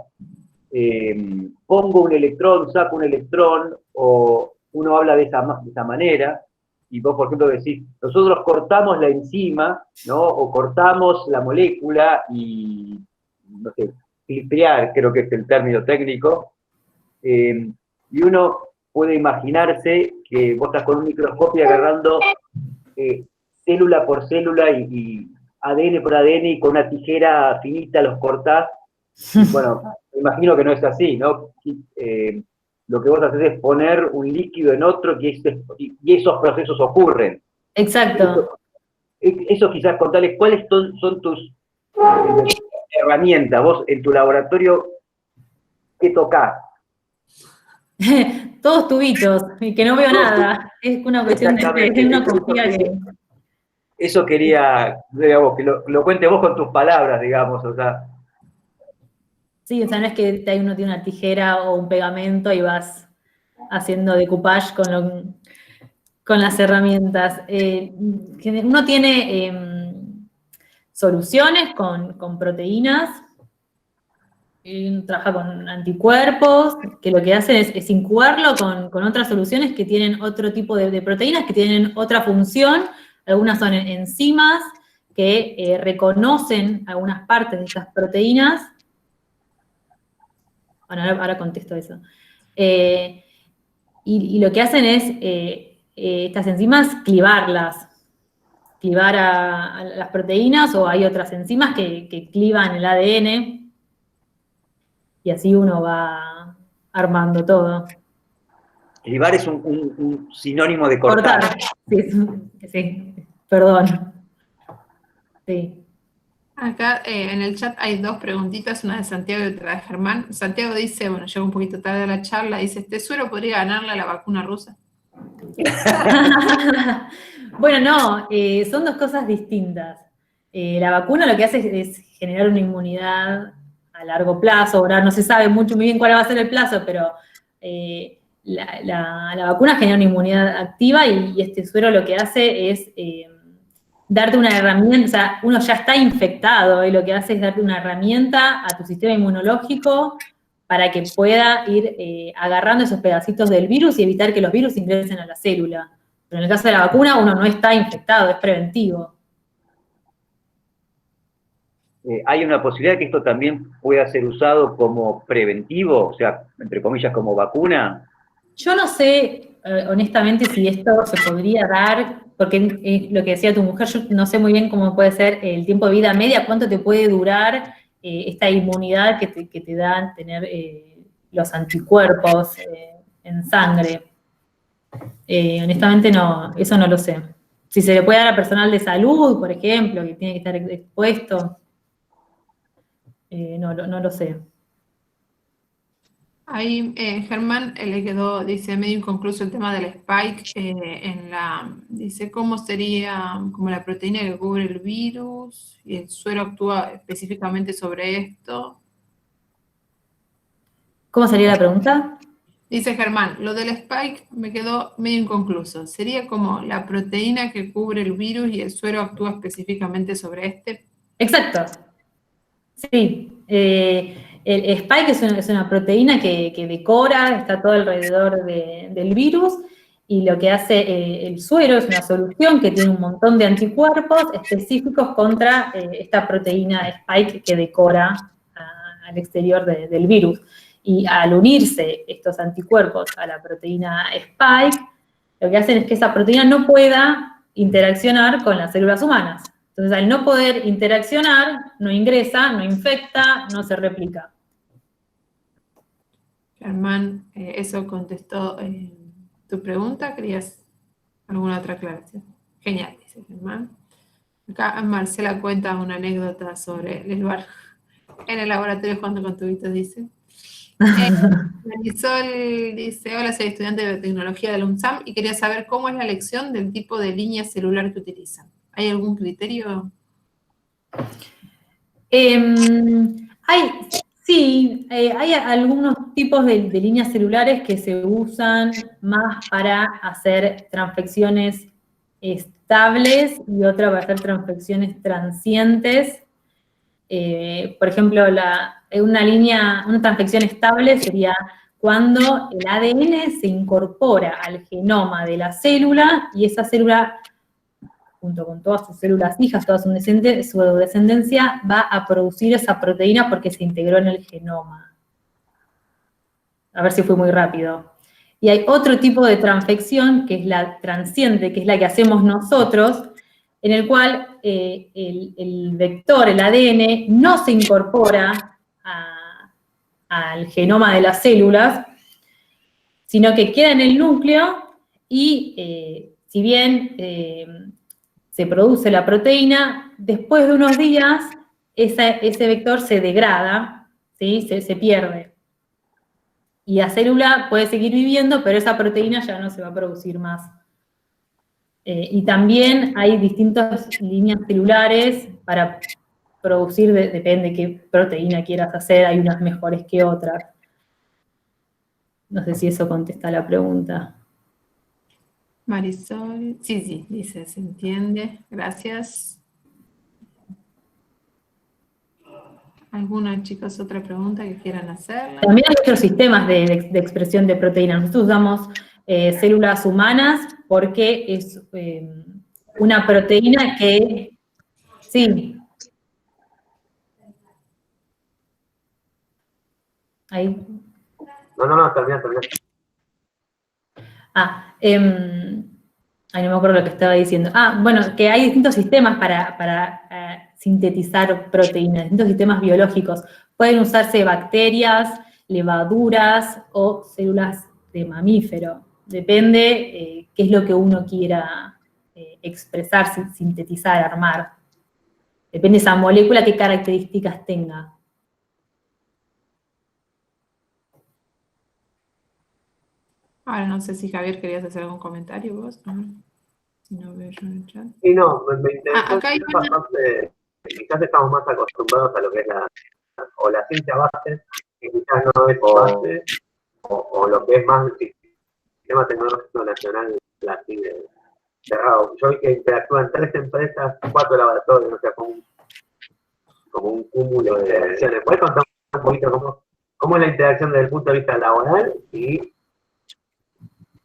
pongo un electrón, saco un electrón, o uno habla de esa manera, y vos, por ejemplo, decís, nosotros cortamos la enzima, ¿no? O cortamos la molécula y, no sé, filtrear, creo que es el término técnico, y uno puede imaginarse que vos estás con un microscopio agarrando célula por célula y ADN por ADN, y con una tijera finita los cortás. Bueno, me imagino que no es así, ¿no? Lo que vos haces es poner un líquido en otro y esos procesos ocurren. Exacto. Eso quizás contales, ¿cuáles son tus herramientas? Vos en tu laboratorio, ¿qué tocás? Todos tubitos, y que no veo nada. Es una cuestión de que uno confía que... Eso quería, digamos, que lo cuentes vos con tus palabras, digamos, o sea. Sí, o sea, no es que uno tiene una tijera o un pegamento y vas haciendo decoupage con las herramientas. Uno tiene soluciones con proteínas, trabaja con anticuerpos, que lo que hacen es incubarlo con otras soluciones que tienen otro tipo de proteínas, que tienen otra función. Algunas son enzimas que reconocen algunas partes de estas proteínas. Bueno, ahora contesto eso. Y lo que hacen es estas enzimas clivar a las proteínas, o hay otras enzimas que clivan el ADN, y así uno va armando todo. Clivar es un sinónimo de cortar. Sí, perdón. Sí. Acá en el chat hay dos preguntitas, una de Santiago y otra de Germán. Santiago dice, bueno, llegó un poquito tarde a la charla, dice, ¿este suero podría ganarle a la vacuna rusa? Bueno, no, son dos cosas distintas. La vacuna lo que hace es generar una inmunidad a largo plazo. Ahora no se sabe muy bien cuál va a ser el plazo, pero la vacuna genera una inmunidad activa, y este suero lo que hace es darte una herramienta. O sea, uno ya está infectado, y lo que hace es darte una herramienta a tu sistema inmunológico para que pueda ir agarrando esos pedacitos del virus y evitar que los virus ingresen a la célula. Pero en el caso de la vacuna, uno no está infectado, es preventivo. ¿Hay una posibilidad de que esto también pueda ser usado como preventivo, o sea, entre comillas, como vacuna? Yo no sé, honestamente, si esto se podría dar, porque lo que decía tu mujer, yo no sé muy bien cómo puede ser el tiempo de vida media, cuánto te puede durar esta inmunidad que te dan tener los anticuerpos en sangre. Honestamente, no, eso no lo sé. Si se le puede dar a personal de salud, por ejemplo, que tiene que estar expuesto, no lo sé. Ahí Germán le quedó, dice, medio inconcluso el tema del spike. Dice, ¿cómo sería como la proteína que cubre el virus y el suero actúa específicamente sobre esto? ¿Cómo sería la pregunta? Dice Germán, lo del spike me quedó medio inconcluso. ¿Sería como la proteína que cubre el virus y el suero actúa específicamente sobre este? Exacto. Sí. El spike es una proteína que decora, está todo alrededor del virus, y lo que hace el suero es una solución que tiene un montón de anticuerpos específicos contra esta proteína spike que decora al exterior del virus. Y al unirse estos anticuerpos a la proteína spike, lo que hacen es que esa proteína no pueda interaccionar con las células humanas. Entonces, al no poder interaccionar, no ingresa, no infecta, no se replica. Germán, eso contestó tu pregunta. ¿Querías alguna otra aclaración? Genial, dice Germán. Acá Marcela cuenta una anécdota sobre el bar en el laboratorio jugando con tubitos, dice. Marisol dice, hola, soy estudiante de tecnología de la UNSAM y quería saber cómo es la elección del tipo de línea celular que utilizan. ¿Hay algún criterio? Hay algunos tipos de líneas celulares que se usan más para hacer transfecciones estables y otra para hacer transfecciones transientes. Por ejemplo, una transfección estable sería cuando el ADN se incorpora al genoma de la célula y esa célula, junto con todas sus células hijas, toda su descendencia, va a producir esa proteína porque se integró en el genoma. A ver si fue muy rápido. Y hay otro tipo de transfección, que es la transiente, que es la que hacemos nosotros, en el cual el vector, el ADN, no se incorpora al genoma de las células, sino que queda en el núcleo y si bien se produce la proteína, después de unos días ese vector se degrada, ¿sí? Se pierde. Y la célula puede seguir viviendo, pero esa proteína ya no se va a producir más. Y también hay distintas líneas celulares para producir, depende qué proteína quieras hacer, hay unas mejores que otras. No sé si eso contesta la pregunta. Marisol, sí, dice, se entiende, gracias. ¿Alguna, chicos, otra pregunta que quieran hacer? También hay otros sistemas de expresión de proteínas. Nosotros usamos células humanas porque es una proteína que... Sí. Ahí. No, termina. Ay, no me acuerdo lo que estaba diciendo. Bueno, que hay distintos sistemas para sintetizar proteínas, distintos sistemas biológicos. Pueden usarse bacterias, levaduras o células de mamífero. Depende qué es lo que uno quiera expresar, sintetizar, armar. Depende de esa molécula qué características tenga. Ahora no sé si Javier querías hacer algún comentario vos. Si no veo yo en el chat. Sí, no, me interesó acá hay bastante, quizás estamos más acostumbrados a lo que es la ciencia base, que quizás no es base, o lo que es más el sistema tecnológico nacional así de cerrado. Yo vi que interactúan 3 empresas, 4 laboratorios, o sea, como un cúmulo de acciones. ¿Puedes contar un poquito cómo es la interacción desde el punto de vista laboral y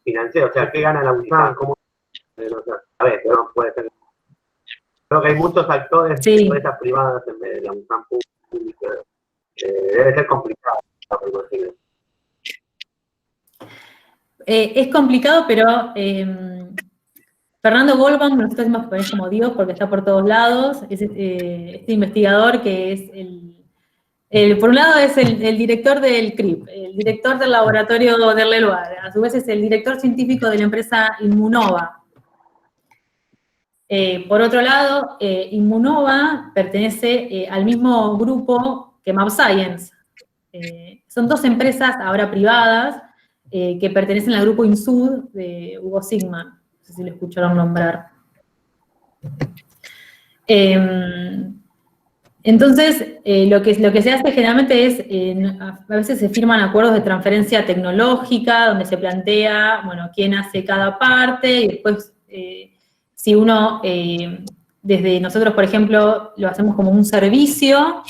financiero? O sea, ¿qué gana la UNSAM? A ver, no puede ser. Creo que hay muchos actores de empresas privadas en vez de la UNSAM pública. Debe ser complicado. Es complicado, pero Fernando Goldbaum, nosotros decimos que es como Dios porque está por todos lados, es este investigador que es por un lado es el director del CRIP, el director del laboratorio de Leloir, a su vez es el director científico de la empresa Immunova. Por otro lado, Immunova pertenece al mismo grupo que mAbxience. Son 2 empresas ahora privadas que pertenecen al grupo INSUD de Hugo Sigman. No sé si lo escucharon nombrar. Entonces, lo que se hace generalmente es, a veces se firman acuerdos de transferencia tecnológica, donde se plantea, bueno, quién hace cada parte, y después, si uno, desde nosotros, por ejemplo, lo hacemos como un servicio,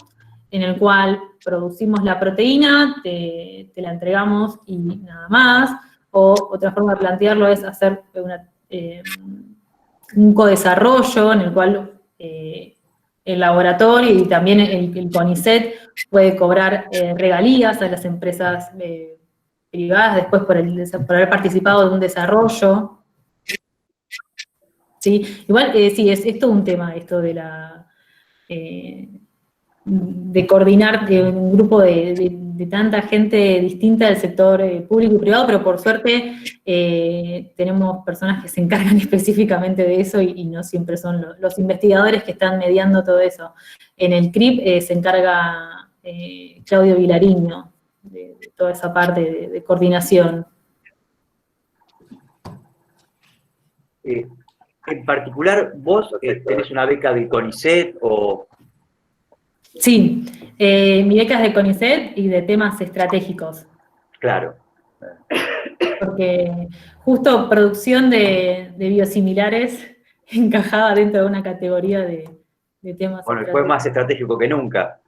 en el cual producimos la proteína, te la entregamos y nada más, o otra forma de plantearlo es hacer un codesarrollo en el cual el laboratorio y también el CONICET puede cobrar regalías a las empresas privadas después por haber participado de un desarrollo. ¿Sí? Igual, sí, es todo un tema esto de de coordinar un grupo de tanta gente distinta del sector público y privado, pero por suerte tenemos personas que se encargan específicamente de eso y no siempre son los investigadores que están mediando todo eso. En el CRIP se encarga Claudio Vilariño, de toda esa parte de coordinación. En particular, ¿vos tenés una beca del CONICET o...? Sí, mi beca es de CONICET y de temas estratégicos. Claro. Porque justo producción de biosimilares encajaba dentro de una categoría de temas Bueno, fue estratégicos. más estratégico que nunca.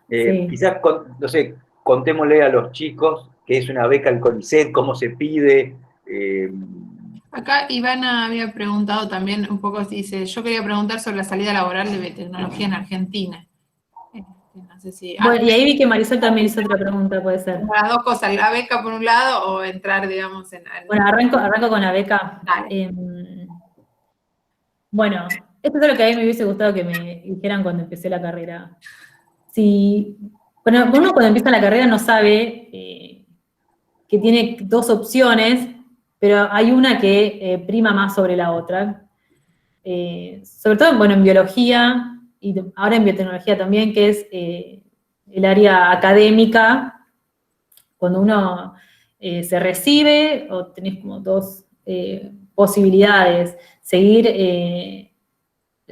Sí. Quizás, no sé, contémosle a los chicos qué es una beca al CONICET, cómo se pide. Acá Ivana había preguntado también un poco, dice, yo quería preguntar sobre la salida laboral de biotecnología en Argentina. No sé si... Bueno, y ahí vi que Marisol también hizo otra pregunta, puede ser. Las dos cosas, la beca por un lado o entrar, digamos, en... Bueno, arranco con la beca. Dale. Bueno, esto es lo que a mí me hubiese gustado que me dijeran cuando empecé la carrera. Bueno, uno cuando empieza la carrera no sabe que tiene dos opciones, pero hay una que prima más sobre la otra. Sobre todo, bueno, en biología y ahora en biotecnología también, que es el área académica. Cuando uno se recibe, o tenés como dos posibilidades: seguir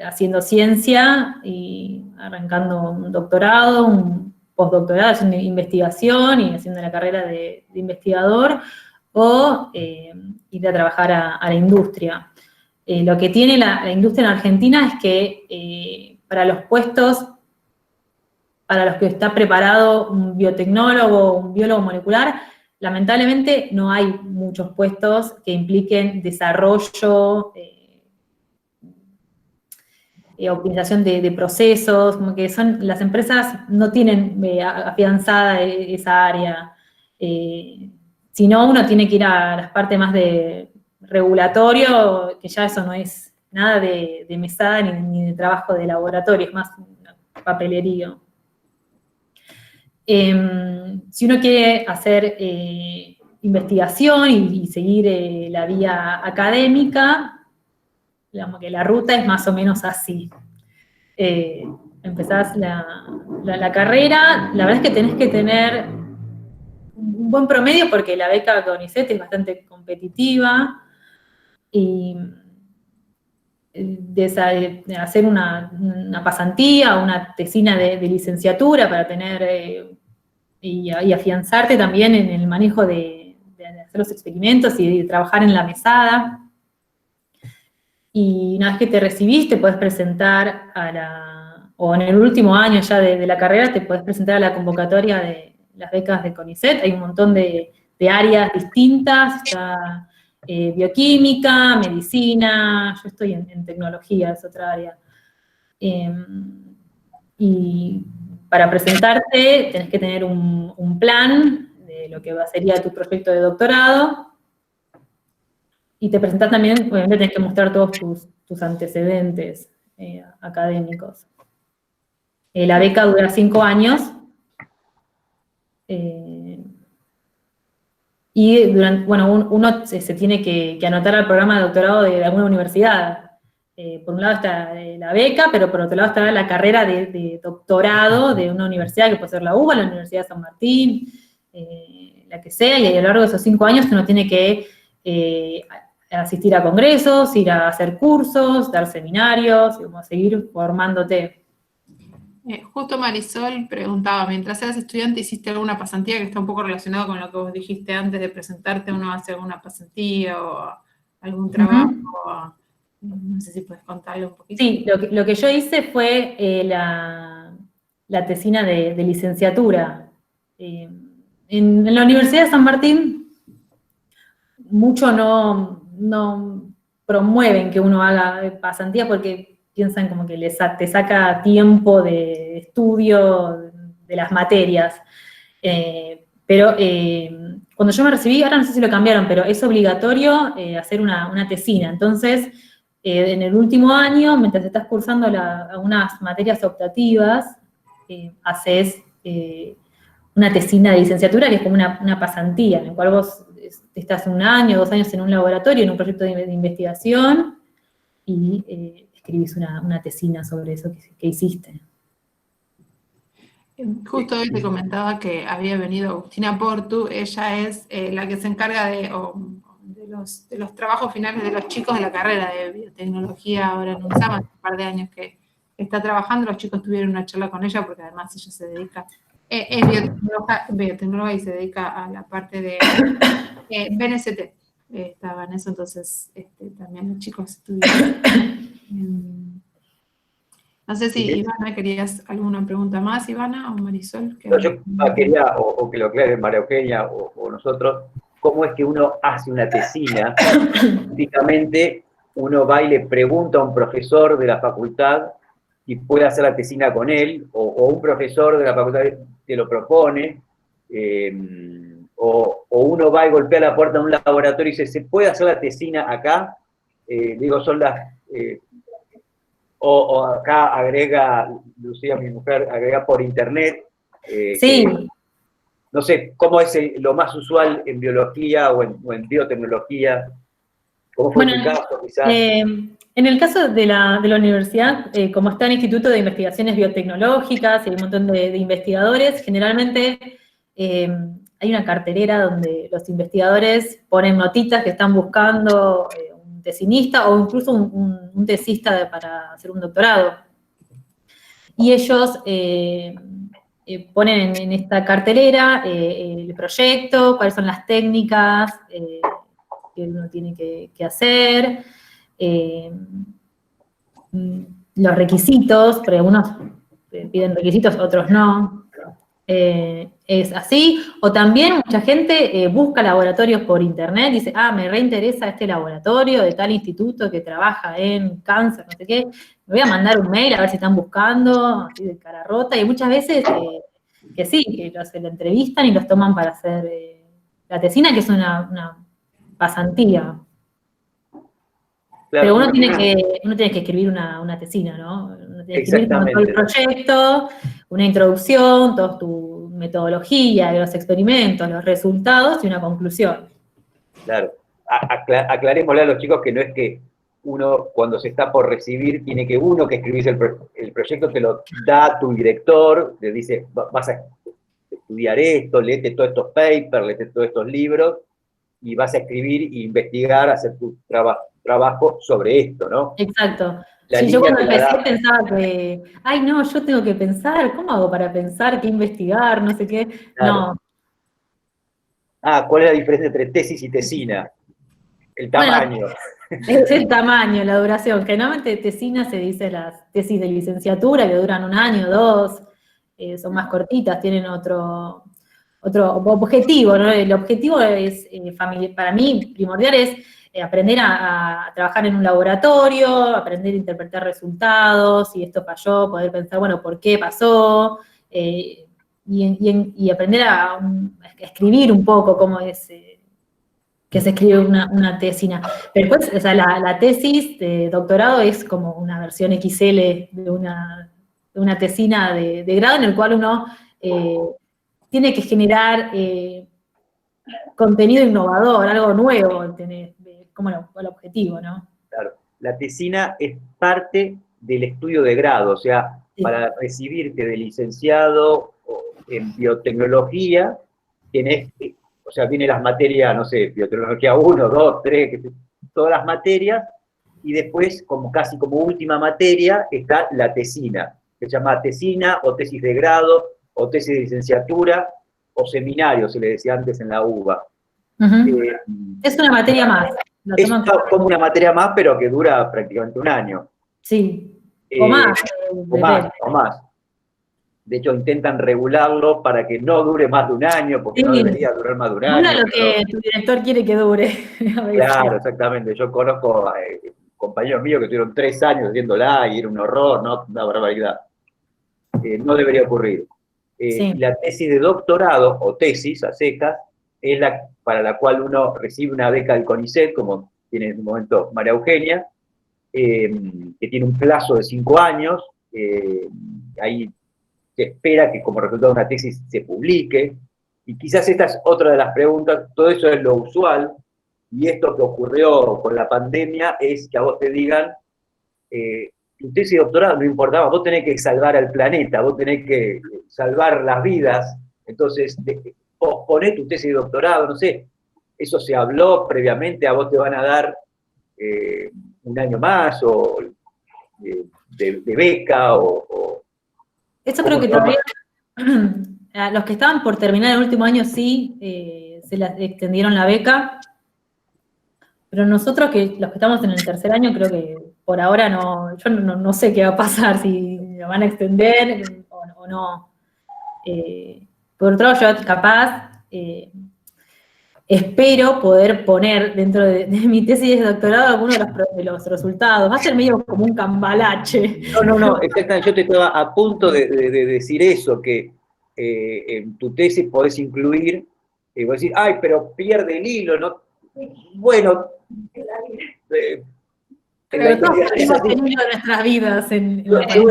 haciendo ciencia y arrancando un doctorado, un postdoctorado, haciendo investigación y haciendo la carrera de investigador, o ir a trabajar a la industria. Lo que tiene la industria en Argentina es que para los puestos para los que está preparado un biotecnólogo o un biólogo molecular, lamentablemente no hay muchos puestos que impliquen desarrollo, optimización de procesos, como que las empresas no tienen afianzada esa área. Si no, uno tiene que ir a las partes más de regulatorio, que ya eso no es nada de mesada ni de trabajo de laboratorio, es más papelerío. Si uno quiere hacer investigación y seguir la vía académica, digamos que la ruta es más o menos así. Empezás la carrera, la verdad es que tenés que tener un buen promedio porque la beca CONICET es bastante competitiva y de hacer una pasantía, una tesina de licenciatura para tener y afianzarte también en el manejo de hacer los experimentos y de trabajar en la mesada. Y una vez que te recibiste, puedes presentar o en el último año ya de la carrera, te puedes presentar a la convocatoria de las becas de CONICET. Hay un montón de áreas distintas, está bioquímica, medicina, yo estoy en tecnología, es otra área. Y para presentarte tenés que tener un plan de lo que sería tu proyecto de doctorado, y te presentás también, obviamente tenés que mostrar todos tus antecedentes académicos. La beca dura 5 años, y uno se tiene que anotar al programa de doctorado de alguna universidad. Por un lado está la beca, pero por otro lado está la carrera de doctorado de una universidad, que puede ser la UBA, la Universidad de San Martín, la que sea, y a lo largo de esos 5 años uno tiene que asistir a congresos, ir a hacer cursos, dar seminarios, y como seguir formándote. Justo Marisol preguntaba, mientras eras estudiante, ¿hiciste alguna pasantía? Que está un poco relacionado con lo que vos dijiste antes de presentarte, uno hace alguna pasantía o algún trabajo. No sé si puedes contarle un poquito. Sí, lo que yo hice fue la tesina de licenciatura. En la Universidad de San Martín, mucho no promueven que uno haga pasantía porque piensan como que te saca tiempo de estudio de las materias. Pero cuando yo me recibí, ahora no sé si lo cambiaron, pero es obligatorio hacer una tesina. Entonces, en el último año, mientras estás cursando algunas materias optativas, haces una tesina de licenciatura, que es como una pasantía, en la cual vos estás 1 año, 2 años en un laboratorio, en un proyecto de investigación, y escribís una tesina sobre eso que hiciste. Justo hoy te comentaba que había venido Agustina Portu, ella es la que se encarga de los trabajos finales de los chicos de la carrera de biotecnología ahora en UNSAM, hace un par de años que está trabajando, los chicos tuvieron una charla con ella porque además ella se dedica, es biotecnóloga y se dedica a la parte de BNCT, estaba en eso, entonces también los chicos estudiaron. No sé si, Ivana, ¿querías alguna pregunta más, Ivana o Marisol? No, yo quería, o que lo aclare María Eugenia o nosotros, cómo es que uno hace una tesina. Típicamente uno va y le pregunta a un profesor de la facultad si puede hacer la tesina con él, o un profesor de la facultad te lo propone, o uno va y golpea la puerta de un laboratorio y dice, ¿se puede hacer la tesina acá? Digo, son las... o acá agrega, Lucía, mi mujer, agrega por internet. Sí. No sé, ¿cómo es lo más usual en biología o en biotecnología? ¿Cómo fue tu caso, quizás? En el caso de la universidad, como está el Instituto de Investigaciones Biotecnológicas y hay un montón de investigadores, generalmente hay una cartelera donde los investigadores ponen notitas que están buscando un tesinista o incluso un tesista para hacer un doctorado. Y ellos ponen en esta cartelera el proyecto, cuáles son las técnicas que uno tiene que hacer, los requisitos, porque algunos piden requisitos, otros no. Es así, o también mucha gente busca laboratorios por internet, dice, me reinteresa este laboratorio de tal instituto que trabaja en cáncer, no sé qué, me voy a mandar un mail a ver si están buscando, así de cara rota, y muchas veces que sí, que los entrevistan y los toman para hacer la tesina, que es una pasantía. Claro, pero uno tiene que escribir una tesina, ¿no? Uno tiene que escribir todo el proyecto, una introducción, toda tu metodología, los experimentos, los resultados y una conclusión. Claro. Aclarémosle a los chicos que no es que uno, cuando se está por recibir, tiene que uno que escribís el proyecto, te lo da tu director, te dice, vas a estudiar esto, léete todos estos papers, léete todos estos libros, y vas a escribir e investigar, hacer tu trabajo sobre esto, ¿no? Exacto. Sí, yo cuando empecé pensaba que, no, yo tengo que pensar, ¿cómo hago para pensar, qué investigar, no sé qué? Claro. No. ¿Cuál es la diferencia entre tesis y tesina? El tamaño. Bueno, es el tamaño, la duración. Generalmente tesina se dice las tesis de licenciatura, que duran 1 año, 2, son más cortitas, tienen otro objetivo, ¿no? El objetivo es, para mí, primordial es aprender a trabajar en un laboratorio, aprender a interpretar resultados, si esto falló, poder pensar, bueno, ¿por qué pasó? Y aprender a escribir un poco cómo es que se escribe una tesina. Pero después, o sea, la tesis de doctorado es como una versión XL de una tesina de grado en el cual uno tiene que generar contenido innovador, algo nuevo, como el objetivo, ¿no? Claro, la tesina es parte del estudio de grado, o sea, sí. Para recibirte de licenciado en biotecnología, tenés, o sea, vienen las materias, no sé, biotecnología 1, 2, 3, todas las materias, y después, casi como última materia, está la tesina, que se llama tesina, o tesis de grado, o tesis de licenciatura, o seminario, se le decía antes en la UBA. Es una materia más. Es como una materia más, pero que dura prácticamente 1 año. Sí, o más. O más. De hecho, intentan regularlo para que no dure más de 1 año, porque sí. No debería durar más de 1 año. Dura lo que tu director quiere que dure. Claro, exactamente. Yo conozco compañeros míos que tuvieron 3 años haciéndola y era un horror, ¿no? Una barbaridad. No debería ocurrir. Sí. La tesis de doctorado, o tesis a secas, es para la cual uno recibe una beca del CONICET, como tiene en un momento María Eugenia, que tiene un plazo de 5 años. Ahí se espera que como resultado de una tesis se publique, y quizás esta es otra de las preguntas. Todo eso es lo usual, y esto que ocurrió con la pandemia es que a vos te digan, tu tesis de doctorado no importaba, vos tenés que salvar al planeta, vos tenés que salvar las vidas, entonces posponé tu tesis de doctorado, no sé, eso se habló previamente, a vos te van a dar un año más, o de beca, Eso creo que todavía, a los que estaban por terminar el último año sí, se les extendieron la beca, pero nosotros, los que estamos en el tercer año, creo que por ahora yo no sé qué va a pasar, si lo van a extender o no. Por otro lado, yo capaz espero poder poner dentro de mi tesis de doctorado algunos de los resultados. Va a ser medio como un cambalache. No, exactamente, yo te estaba a punto de decir eso, que en tu tesis podés incluir, vos decís, ay, pero pierde el hilo, ¿no? Bueno, pero todos hemos tenido nuestras vidas. Yo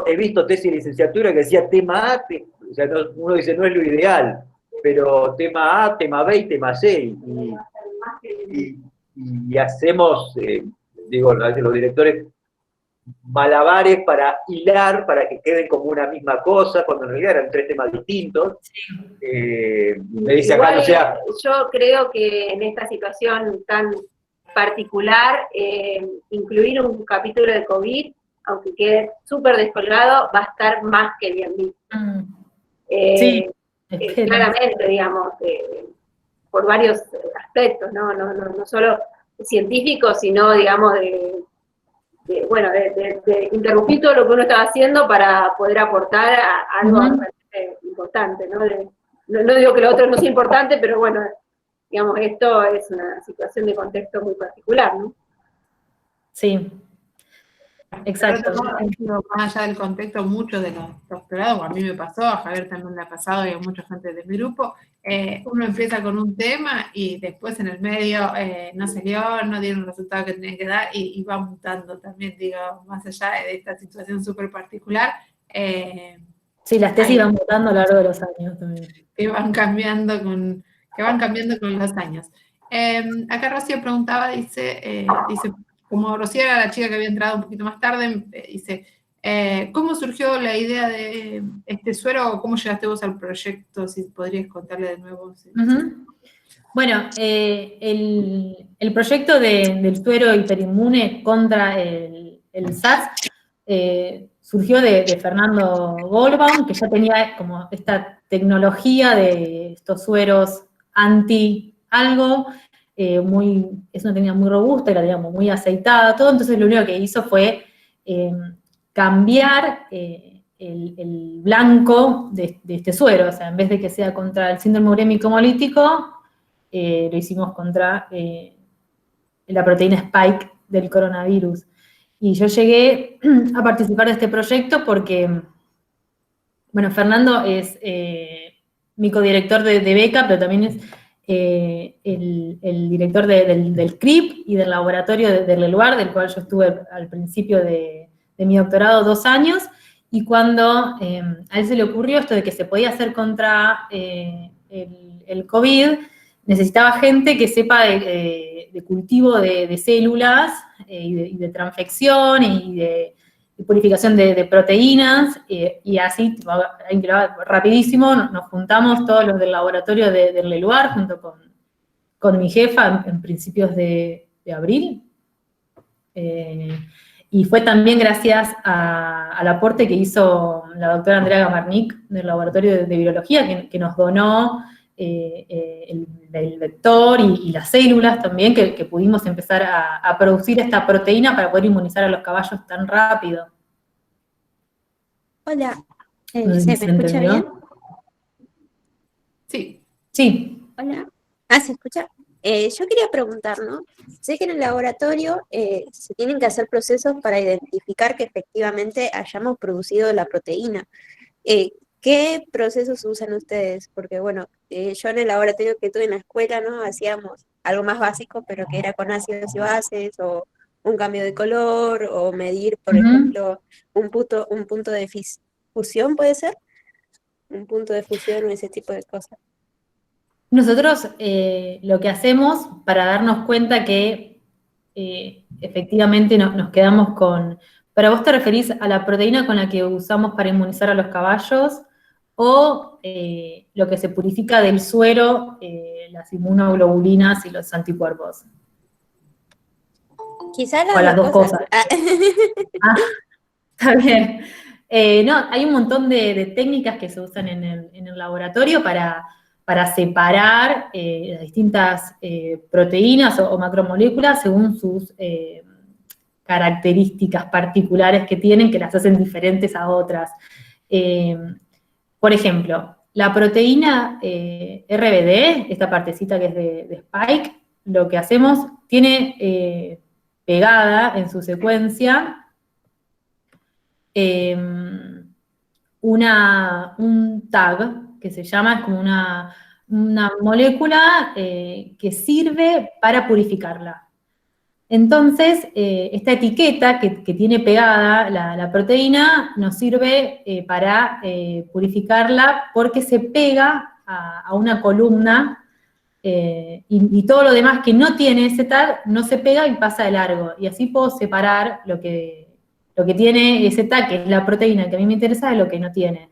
he visto tesis de licenciatura que decía tema A, o sea, uno dice, no es lo ideal, pero tema A, tema B y tema C, y hacemos, digo, a veces los directores, malabares para hilar, para que queden como una misma cosa, cuando en realidad eran 3 temas distintos. Me dice acá, Igual, o sea... Yo creo que en esta situación tan particular, incluir un capítulo de COVID, aunque quede súper descolgado, va a estar más que bien visto. Sí, claramente, digamos, por varios aspectos, no solo científicos, sino, digamos, de interrumpir todo lo que uno estaba haciendo para poder aportar a algo realmente importante, ¿no? No digo que lo otro no sea importante, pero bueno, digamos, esto es una situación de contexto muy particular, ¿no? Sí, exacto. Más allá del contexto, muchos de los doctorados, a mí me pasó, a Javier también le ha pasado y a mucha gente de mi grupo, uno empieza con un tema y después en el medio no salió, no dieron el resultado que tenía que dar y va mutando también, digo, más allá de esta situación súper particular. Sí, las tesis van mutando a lo largo de los años también. Que van cambiando con los años. Acá Rocío preguntaba, dice, como Rocío era la chica que había entrado un poquito más tarde, dice, ¿cómo surgió la idea de este suero o cómo llegaste vos al proyecto? Si podrías contarle de nuevo. Sí. Bueno, el proyecto del suero hiperinmune contra el SARS surgió de Fernando Goldbaum, que ya tenía como esta tecnología de estos sueros anti-algo, es una técnica muy robusta, era, digamos, muy aceitada, todo, entonces lo único que hizo fue cambiar el blanco de este suero, o sea, en vez de que sea contra el síndrome urémico hemolítico, lo hicimos contra la proteína Spike del coronavirus. Y yo llegué a participar de este proyecto porque, bueno, Fernando es mi codirector de beca, pero también es el director del CRIP y del laboratorio del lugar, del cual yo estuve al principio de mi doctorado 2 años, y cuando a él se le ocurrió esto de que se podía hacer contra el COVID, necesitaba gente que sepa de cultivo de células y de transfección y de purificación de proteínas, y así, rapidísimo, nos juntamos todos los del laboratorio del Leluar, junto con mi jefa en principios de abril. Y fue también gracias al aporte que hizo la doctora Andrea Gamarnik del laboratorio de virología, que nos donó el vector y las células también, que pudimos empezar a producir esta proteína para poder inmunizar a los caballos tan rápido. Hola, No sé si ¿se me escucha bien? Sí. Sí. Hola. ¿Se escucha? Yo quería preguntar, ¿no? Sé que en el laboratorio se tienen que hacer procesos para identificar que efectivamente hayamos producido la proteína. ¿Qué procesos usan ustedes? Porque, bueno, yo en el laboratorio que tuve en la escuela, ¿no? Hacíamos algo más básico, pero que era con ácidos y bases, o un cambio de color, o medir, por ejemplo, un punto de fusión, ¿puede ser? Un punto de fusión o ese tipo de cosas. Nosotros lo que hacemos para darnos cuenta que efectivamente nos quedamos con... ¿Pero vos te referís a la proteína con la que usamos para inmunizar a los caballos o lo que se purifica del suero, las inmunoglobulinas y los anticuerpos. Quizás O las dos cosas. Ah. Ah, está bien. No, hay un montón de técnicas que se usan en el laboratorio para separar las distintas proteínas o macromoléculas según sus características particulares que tienen, que las hacen diferentes a otras. Por ejemplo, la proteína RBD, esta partecita que es de Spike, lo que hacemos, tiene pegada en su secuencia un tag que se llama, es como una molécula que sirve para purificarla. Entonces, esta etiqueta que tiene pegada la proteína nos sirve para purificarla porque se pega a una columna y todo lo demás que no tiene ese tag no se pega y pasa de largo. Y así puedo separar lo que tiene ese tag, que es la proteína que a mí me interesa, de lo que no tiene.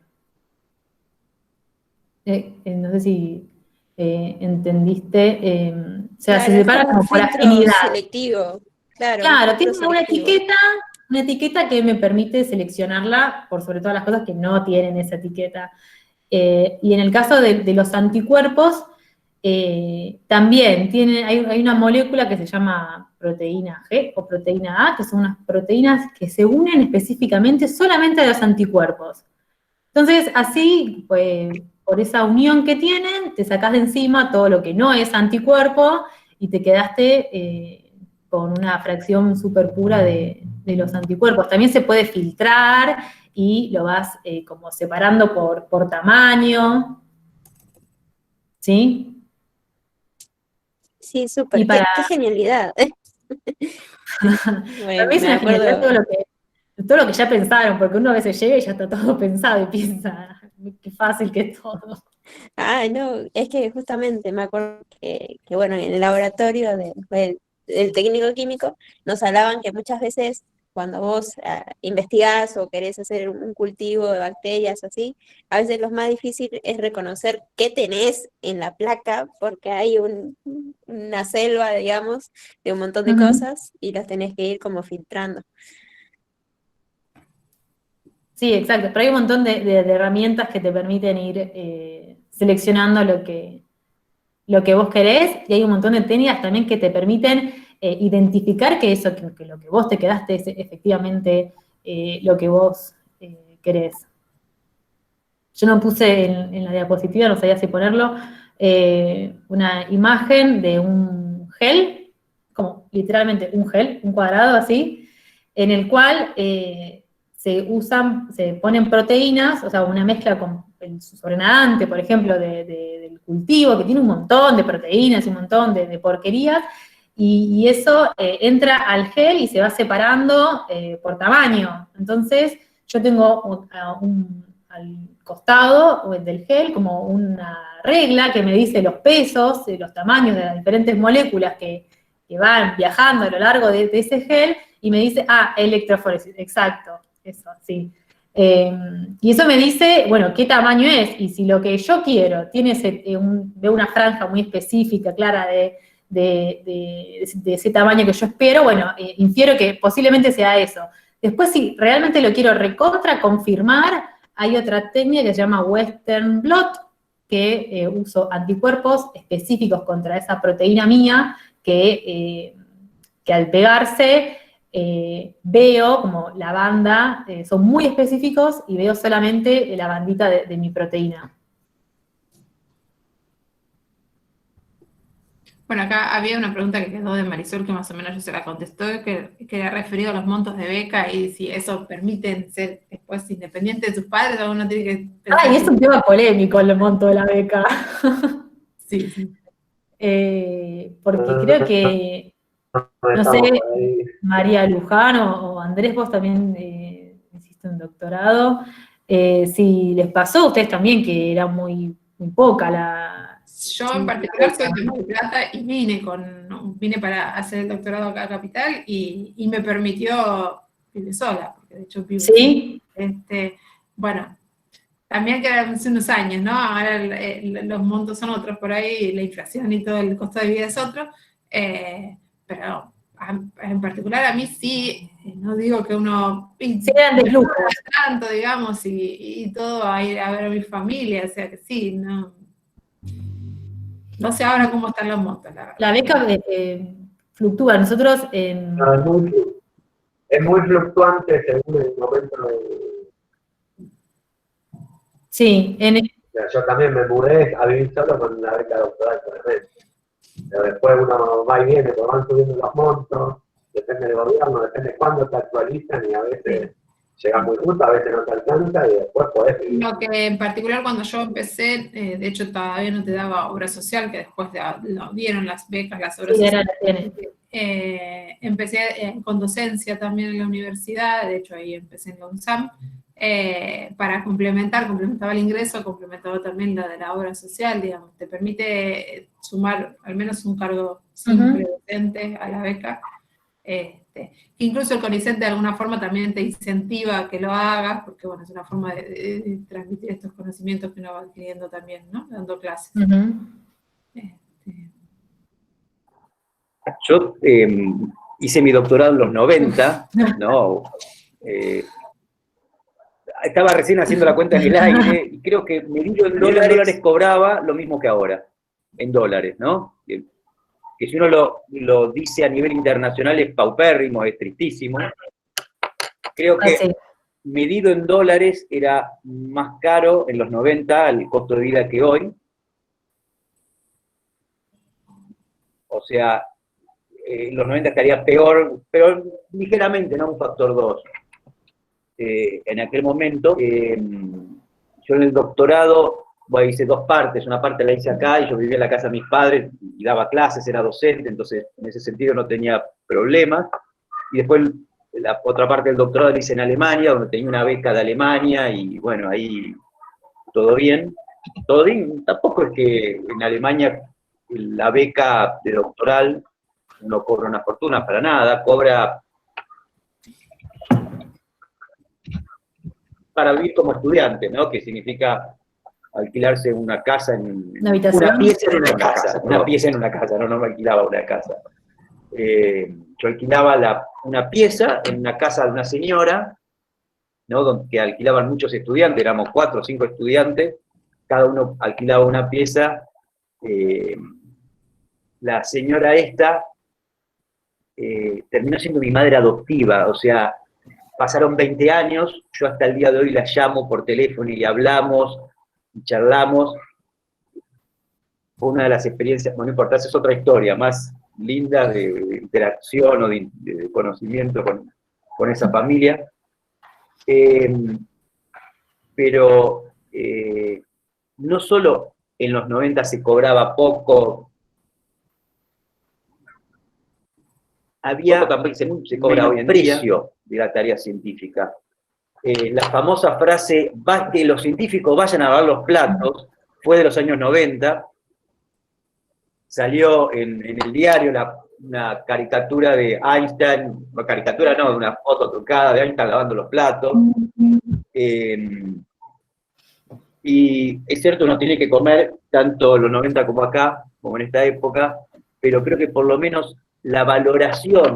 No sé si entendiste. O sea, Claro, se es separa como un como por filtro afinidad. selectivo. Claro, Claro, un tiene filtro una selectivo. etiqueta que me permite seleccionarla por sobre todas las cosas que no tienen esa etiqueta. Y en el caso de los anticuerpos, también hay una molécula que se llama proteína G o proteína A, que son unas proteínas que se unen específicamente solamente a los anticuerpos. Entonces, así, pues, por esa unión que tienen, te sacás de encima todo lo que no es anticuerpo y te quedaste con una fracción súper pura de los anticuerpos. También se puede filtrar y lo vas como separando por tamaño, ¿sí? Sí, súper. Y para Qué genialidad. para mí es Me una genialidad acuerdo. todo lo que ya pensaron, porque uno a veces llega y ya está todo pensado y piensa, qué fácil que es todo. Ah, no, es que justamente me acuerdo que bueno, en el laboratorio del técnico químico nos hablaban que muchas veces cuando vos investigás o querés hacer un cultivo de bacterias o así, a veces lo más difícil es reconocer qué tenés en la placa, porque hay una selva, digamos, de un montón de Ujú. cosas y las tenés que ir como filtrando. Sí, exacto, pero hay un montón de herramientas que te permiten ir seleccionando lo que vos querés, y hay un montón de técnicas también que te permiten identificar que lo que vos te quedaste es efectivamente lo que vos querés. Yo no puse en la diapositiva, no sabía si ponerlo, una imagen de un gel, como literalmente un gel, un cuadrado así, en el cual se ponen proteínas, o sea, una mezcla con el sobrenadante, por ejemplo, del cultivo, que tiene un montón de proteínas y un montón de porquerías, y eso entra al gel y se va separando por tamaño. Entonces, yo tengo al costado del gel como una regla que me dice los pesos, los tamaños de las diferentes moléculas que van viajando a lo largo de ese gel, y me dice, electroforesis, exacto, eso, sí. Y eso me dice, bueno, qué tamaño es, y si lo que yo quiero tiene una franja muy específica, clara de ese tamaño que yo espero, bueno, infiero que posiblemente sea eso. Después, si realmente lo quiero recontra confirmar, hay otra técnica que se llama Western blot, que uso anticuerpos específicos contra esa proteína mía, que al pegarse veo como la banda, son muy específicos y veo solamente la bandita de mi proteína. Bueno, acá había una pregunta que quedó de Marisol que más o menos yo se la contestó, que era referido a los montos de beca y si eso permiten ser después independientes de sus padres o uno tiene que pensar. Y es un tema polémico el monto de la beca. Sí, sí. Porque creo que, no sé, María Luján o Andrés, vos también hiciste un doctorado, si les pasó a ustedes también que era muy poca la... Yo en particular soy de Mar del Plata y vine para hacer el doctorado acá a Capital y me permitió vivir sola, porque de hecho vivo ¿Sí? bueno, también que hace unos años, ¿no? Ahora los montos son otros por ahí, la inflación y todo el costo de vida es otro, pero en particular a mí sí, no digo que uno grandes lujos. tanto, digamos, y todo a ir a ver a mi familia, o sea que sí, no sé ahora cómo están los montos, la verdad. La beca fluctúa. Nosotros No, es muy fluctuante según el momento sí, yo también me mudé a vivir solo con la beca doctoral, por ejemplo. Pero después uno va y viene, porque van subiendo los montos, depende del gobierno, depende cuándo te actualizan y a veces llega muy justo, a veces no te alcanza y después podés vivir. Lo que en particular cuando yo empecé, de hecho todavía no te daba obra social, que después lo dieron las becas, las obras sociales. Empecé con docencia también en la universidad, de hecho ahí empecé en la UNSAM, para complementaba el ingreso, complementaba también lo de la obra social, digamos, te permite sumar al menos un cargo siempre docente a la beca. Incluso el CONICET de alguna forma también te incentiva a que lo hagas, porque bueno, es una forma de transmitir estos conocimientos que uno va adquiriendo también, ¿no? Dando clases. Yo hice mi doctorado en los 90, ¿no? Estaba recién haciendo la cuenta en el aire, y creo que medido en dólares cobraba lo mismo que ahora, en dólares, ¿no? Que si uno lo dice a nivel internacional es paupérrimo, es tristísimo. Creo que medido en dólares era más caro en los 90 el costo de vida que hoy. O sea, en los 90 estaría peor, pero ligeramente, ¿no? Un factor 2. En aquel momento, yo en el doctorado, bueno, hice 2 partes, una parte la hice acá y yo vivía en la casa de mis padres y daba clases, era docente, entonces en ese sentido no tenía problemas. Y después la otra parte del doctorado la hice en Alemania, donde tenía una beca de Alemania y bueno, ahí todo bien. Todo bien, tampoco es que en Alemania la beca de doctoral no cobra una fortuna para nada, cobra para vivir como estudiante, ¿no? Que significa alquilarse una casa una pieza en una casa, una pieza en una casa, no me alquilaba una casa. Yo alquilaba una pieza en una casa de una señora, ¿no? Donde alquilaban muchos estudiantes, éramos 4 o 5 estudiantes, cada uno alquilaba una pieza. La señora esta terminó siendo mi madre adoptiva, o sea, pasaron 20 años, yo hasta el día de hoy la llamo por teléfono y le hablamos, y charlamos. Fue una de las experiencias, bueno, no importa, esa es otra historia, más linda de interacción o de conocimiento con esa familia. Pero no solo en los 90 se cobraba poco, había también se cobra hoy en día precio de la tarea científica. La famosa frase, que los científicos vayan a lavar los platos, fue de los años 90, salió en el diario una caricatura de Einstein, no caricatura no, una foto trucada de Einstein lavando los platos. Y es cierto, uno tiene que comer tanto los 90 como acá, como en esta época, pero creo que por lo menos la valoración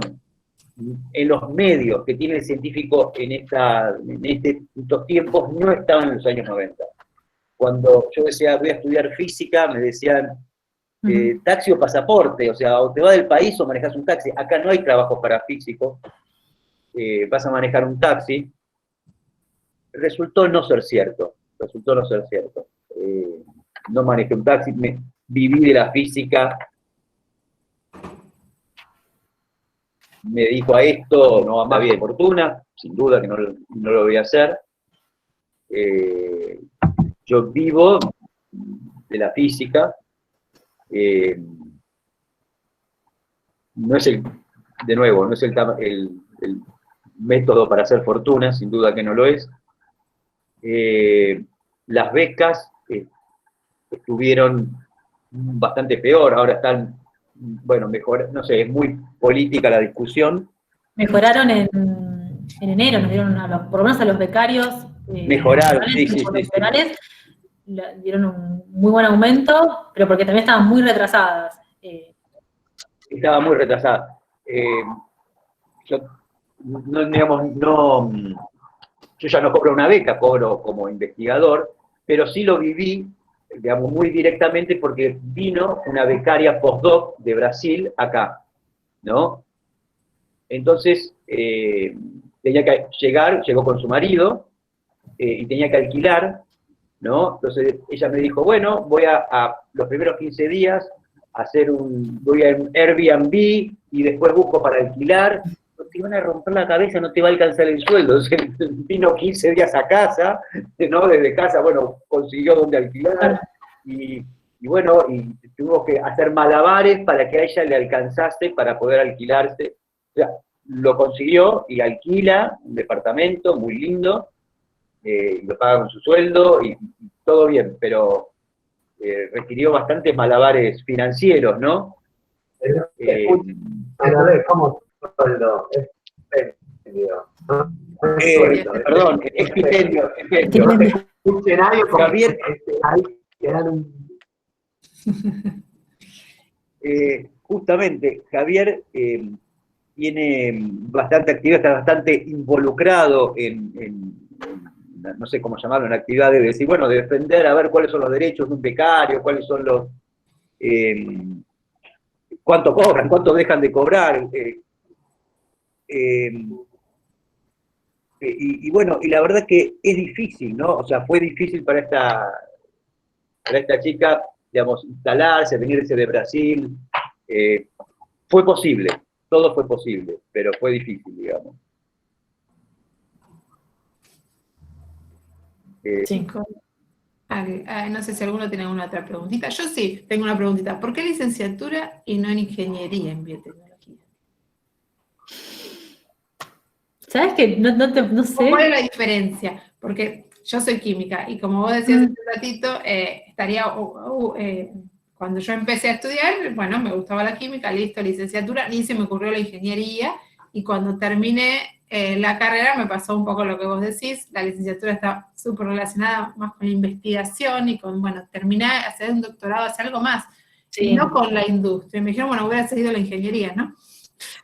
en los medios que tiene el científico en estos tiempos no estaban en los años 90. Cuando yo decía, voy a estudiar física, me decían, taxi o pasaporte, o sea, o te vas del país o manejas un taxi. Acá no hay trabajos para físicos, vas a manejar un taxi. Resultó no ser cierto. No manejé un taxi, viví de la física. Me dedico a esto, no a más bien fortuna, sin duda que no lo voy a hacer. Yo vivo de la física. No es no es el método para hacer fortuna, sin duda que no lo es. Las becas estuvieron bastante peor, ahora están, bueno, mejor, no sé, es muy política la discusión. Mejoraron en enero, nos dieron por lo menos a los becarios Mejoraron, sí, sí, sí. postdoctorales, dieron un muy buen aumento, pero porque también estaban muy retrasadas. Estaba muy retrasada. Yo, no, digamos, no, yo ya no cobro una beca, cobro como investigador, pero sí lo viví, digamos, muy directamente porque vino una becaria postdoc de Brasil acá, ¿no? Entonces, tenía que llegar, llegó con su marido, y tenía que alquilar, ¿no? Entonces ella me dijo, bueno, voy a los primeros 15 días voy a un Airbnb y después busco para alquilar. No te van a romper la cabeza, no te va a alcanzar el sueldo. Entonces, vino 15 días a casa, ¿no? Desde casa, bueno, consiguió donde alquilar y bueno, y tuvo que hacer malabares para que a ella le alcanzase para poder alquilarse. O sea, lo consiguió y alquila un departamento muy lindo, y lo paga con su sueldo y todo bien, pero requirió bastantes malabares financieros, ¿no? ¿Cómo sueldo? Es stipendio, ¿no? Perdón, es stipendio. No te escuche nadie porque Javier, ahí quedan un... justamente, Javier tiene bastante actividad, está bastante involucrado en, no sé cómo llamarlo, en actividades de decir, bueno, de defender a ver cuáles son los derechos de un becario, cuáles son los... cuánto cobran, cuánto dejan de cobrar. Y bueno, y la verdad que es difícil, ¿no? O sea, fue difícil para esta chica, digamos, instalarse, venirse de Brasil. Fue posible, todo fue posible, pero fue difícil, digamos. Sí. No sé si alguno tiene alguna otra preguntita. Yo sí, tengo una preguntita. ¿Por qué licenciatura y no en ingeniería en biotecnología? ¿Sabes qué? No sé. ¿Cuál es la diferencia? Porque yo soy química y como vos decías hace un ratito, cuando yo empecé a estudiar, bueno, me gustaba la química, listo, licenciatura, ni se me ocurrió la ingeniería, y cuando terminé la carrera me pasó un poco lo que vos decís, la licenciatura está súper relacionada más con la investigación y con, bueno, terminar, hacer un doctorado, hacer algo más, Sí. y no con la industria. Me dijeron, bueno, hubiera seguido la ingeniería, ¿no?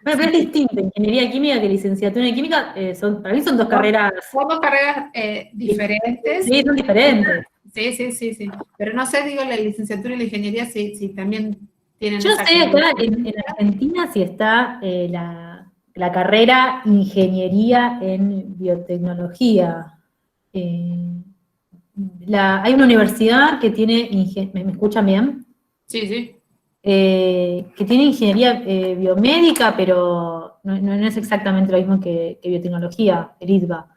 Bueno, pero es distinto, ingeniería química que licenciatura en química, para mí son dos carreras. Son dos carreras diferentes. Sí, son diferentes. Sí. Pero no sé, digo, la licenciatura y la ingeniería si también tienen... Yo no sé acá en Argentina si está la carrera ingeniería en biotecnología. Hay una universidad que tiene, ¿me escuchan bien? Sí. Que tiene ingeniería biomédica, pero no es exactamente lo mismo que biotecnología, el ITBA.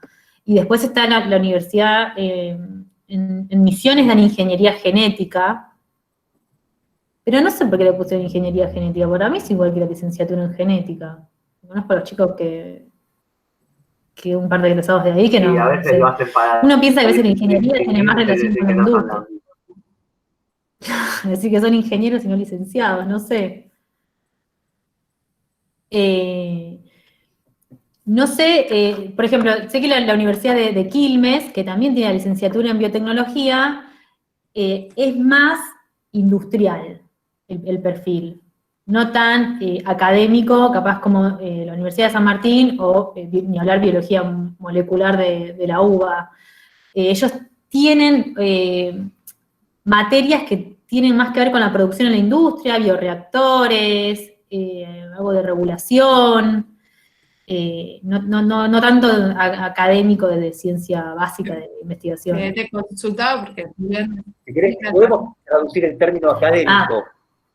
Y después está la universidad en Misiones, dan ingeniería genética, pero no sé por qué le pusieron ingeniería genética. Para mí es igual que la licenciatura en genética. Conozco a los chicos que un par de egresados de ahí que no. A veces sé. lo hacen para... Uno piensa que a veces la ingeniería tiene más relación con la industria. Así que son ingenieros y no licenciados, no sé. No sé, por ejemplo, sé que la Universidad de Quilmes, que también tiene la licenciatura en biotecnología, es más industrial el perfil, no tan académico, capaz como la Universidad de San Martín o ni hablar biología molecular de la UBA. Ellos tienen materias que tienen más que ver con la producción en la industria, bioreactores, algo de regulación. No tanto académico de ciencia básica de investigación. Te he consultado porque... Si querés, podemos traducir el término académico.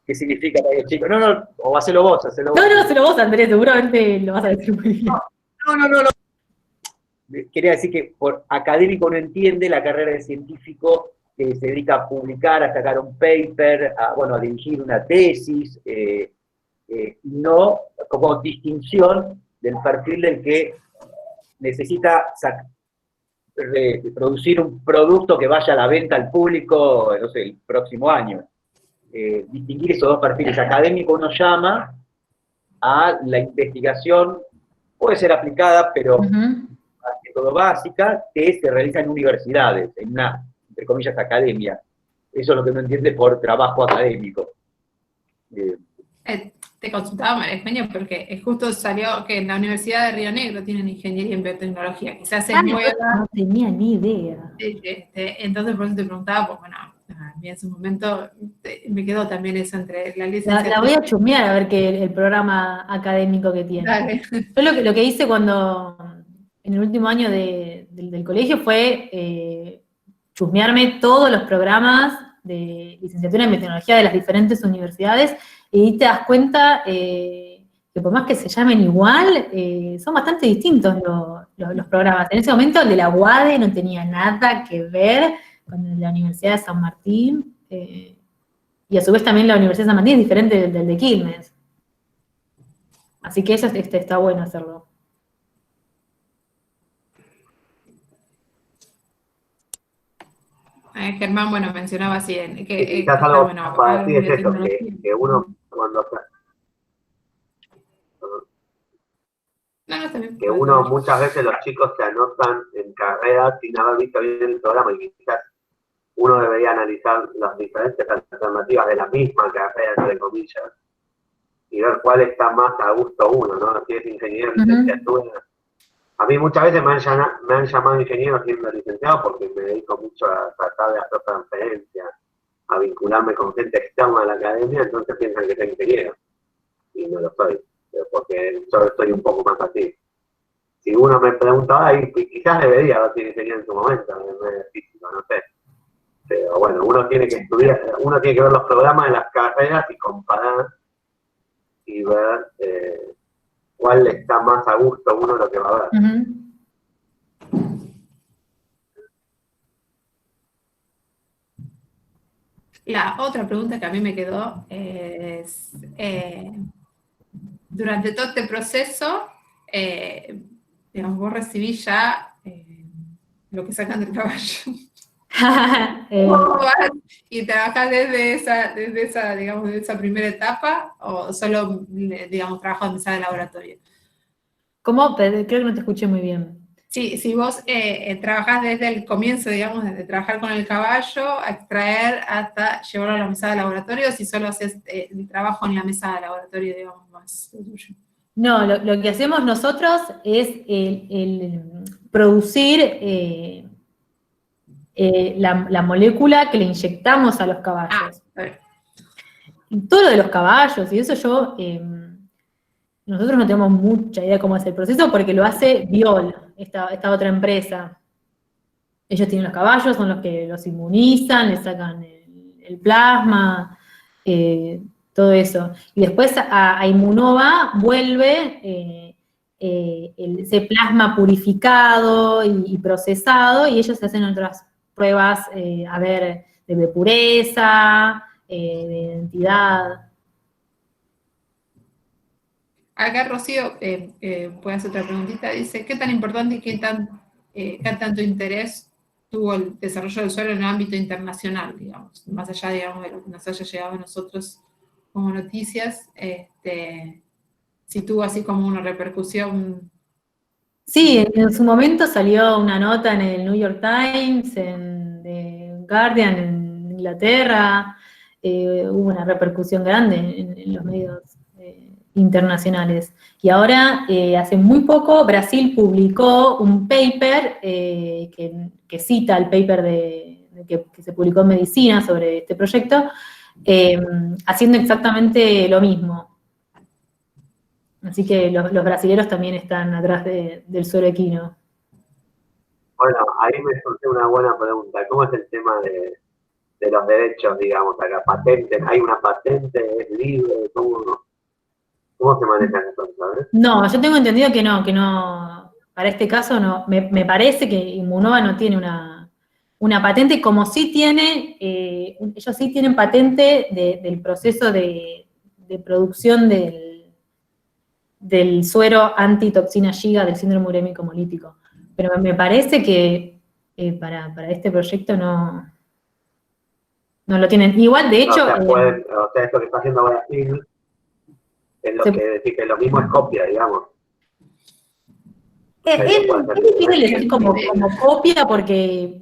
¿Qué significa para el chico? No, o hacelo vos, No, hacelo vos, Andrés, seguramente lo vas a decir muy bien. No. Quería decir que por académico no entiende la carrera de científico que se dedica a publicar, a sacar un paper, a dirigir una tesis, no como distinción del perfil del que necesita producir un producto que vaya a la venta al público, no sé, el próximo año. Distinguir esos dos perfiles. Académico uno llama a la investigación, puede ser aplicada, pero todo básica, que se realiza en universidades, en una, entre comillas, academia. Eso es lo que uno entiende por trabajo académico. Te consultaba, María Eugenia, porque justo salió que en la Universidad de Río Negro tienen ingeniería en biotecnología. Quizás es nueva. No tenía ni idea. Entonces, por eso te preguntaba, pues bueno, a mí en su momento me quedó también eso entre la licenciatura. La voy a chusmear a ver el programa académico que tiene. Dale. Yo lo que hice cuando, en el último año del colegio fue chusmearme todos los programas de licenciatura en biotecnología de las diferentes universidades, y te das cuenta que por más que se llamen igual, son bastante distintos los programas. En ese momento el de la UADE no tenía nada que ver con el de la Universidad de San Martín, y a su vez también la Universidad de San Martín es diferente del de Quilmes. Así que eso está bueno hacerlo. Germán, bueno, mencionaba así, que quizás algo bueno, para ti es eso, biotecnología. que uno cuando No, está bien. que uno muchas veces los chicos se anotan en carreras sin haber visto bien el programa, y quizás uno debería analizar las diferentes alternativas de la misma carrera, entre comillas, y ver cuál está más a gusto uno, ¿no? Si es ingeniero, licenciatura. A mí muchas veces me han llamado ingeniero siendo licenciado, porque me dedico mucho a tratar de hacer transferencias, a vincularme con gente externa a la academia, entonces piensan que soy ingeniero, y no lo soy, porque yo estoy un poco más así. Si uno me pregunta, ay, quizás debería haber sido ingeniero en su momento, en vez de físico, no sé. Pero bueno, uno tiene que estudiar, uno tiene que ver los programas de las carreras y comparar y ver cuál está más a gusto uno lo que va a ver. La otra pregunta que a mí me quedó es, durante todo este proceso, digamos, vos recibís ya lo que sacan del caballo. ¿Y trabajás desde esa, digamos, de esa primera etapa, o solo, digamos, trabajas en mesa de laboratorio? ¿Cómo? Creo que no te escuché muy bien. Sí, si vos trabajás desde el comienzo, digamos, desde trabajar con el caballo, a extraer hasta llevarlo a la mesa de laboratorio, si solo haces el trabajo en la mesa de laboratorio, digamos, más tuyo. No, lo que hacemos nosotros es el producir la molécula que le inyectamos a los caballos. Todo lo de los caballos y eso nosotros no tenemos mucha idea cómo es el proceso, porque lo hace Biol, esta otra empresa. Ellos tienen los caballos, son los que los inmunizan, le sacan el plasma, todo eso. Y después a Immunova vuelve ese plasma purificado y procesado, y ellos hacen otras pruebas, de pureza, de identidad. Acá Rocío puede hacer otra preguntita, dice, ¿qué tan importante y qué tanto interés tuvo el desarrollo del suelo en el ámbito internacional, digamos, más allá, digamos, de lo que nos haya llegado a nosotros como noticias, si tuvo así como una repercusión? Sí, en su momento salió una nota en el New York Times, en The Guardian, en Inglaterra, hubo una repercusión grande en los medios internacionales. Y ahora, hace muy poco, Brasil publicó un paper que cita el paper que se publicó en Medicina sobre este proyecto, haciendo exactamente lo mismo. Así que los brasileros también están atrás del suelo equino. Bueno, ahí me surgió una buena pregunta. ¿Cómo es el tema de los derechos, digamos, acá? ¿Patentes? ¿Hay una patente? ¿Es libre? ¿Cómo se manejan eso, sabes? No, yo tengo entendido que no, para este caso no. Me parece que Immunova no tiene una patente, como sí tiene, ellos sí tienen patente del proceso de producción del suero antitoxina Giga del síndrome urémico hemolítico. Pero me parece que para este proyecto no lo tienen. Igual, de hecho... o sea, esto que está haciendo Brasil es lo que decir que lo mismo es copia, digamos. Es difícil decir como copia porque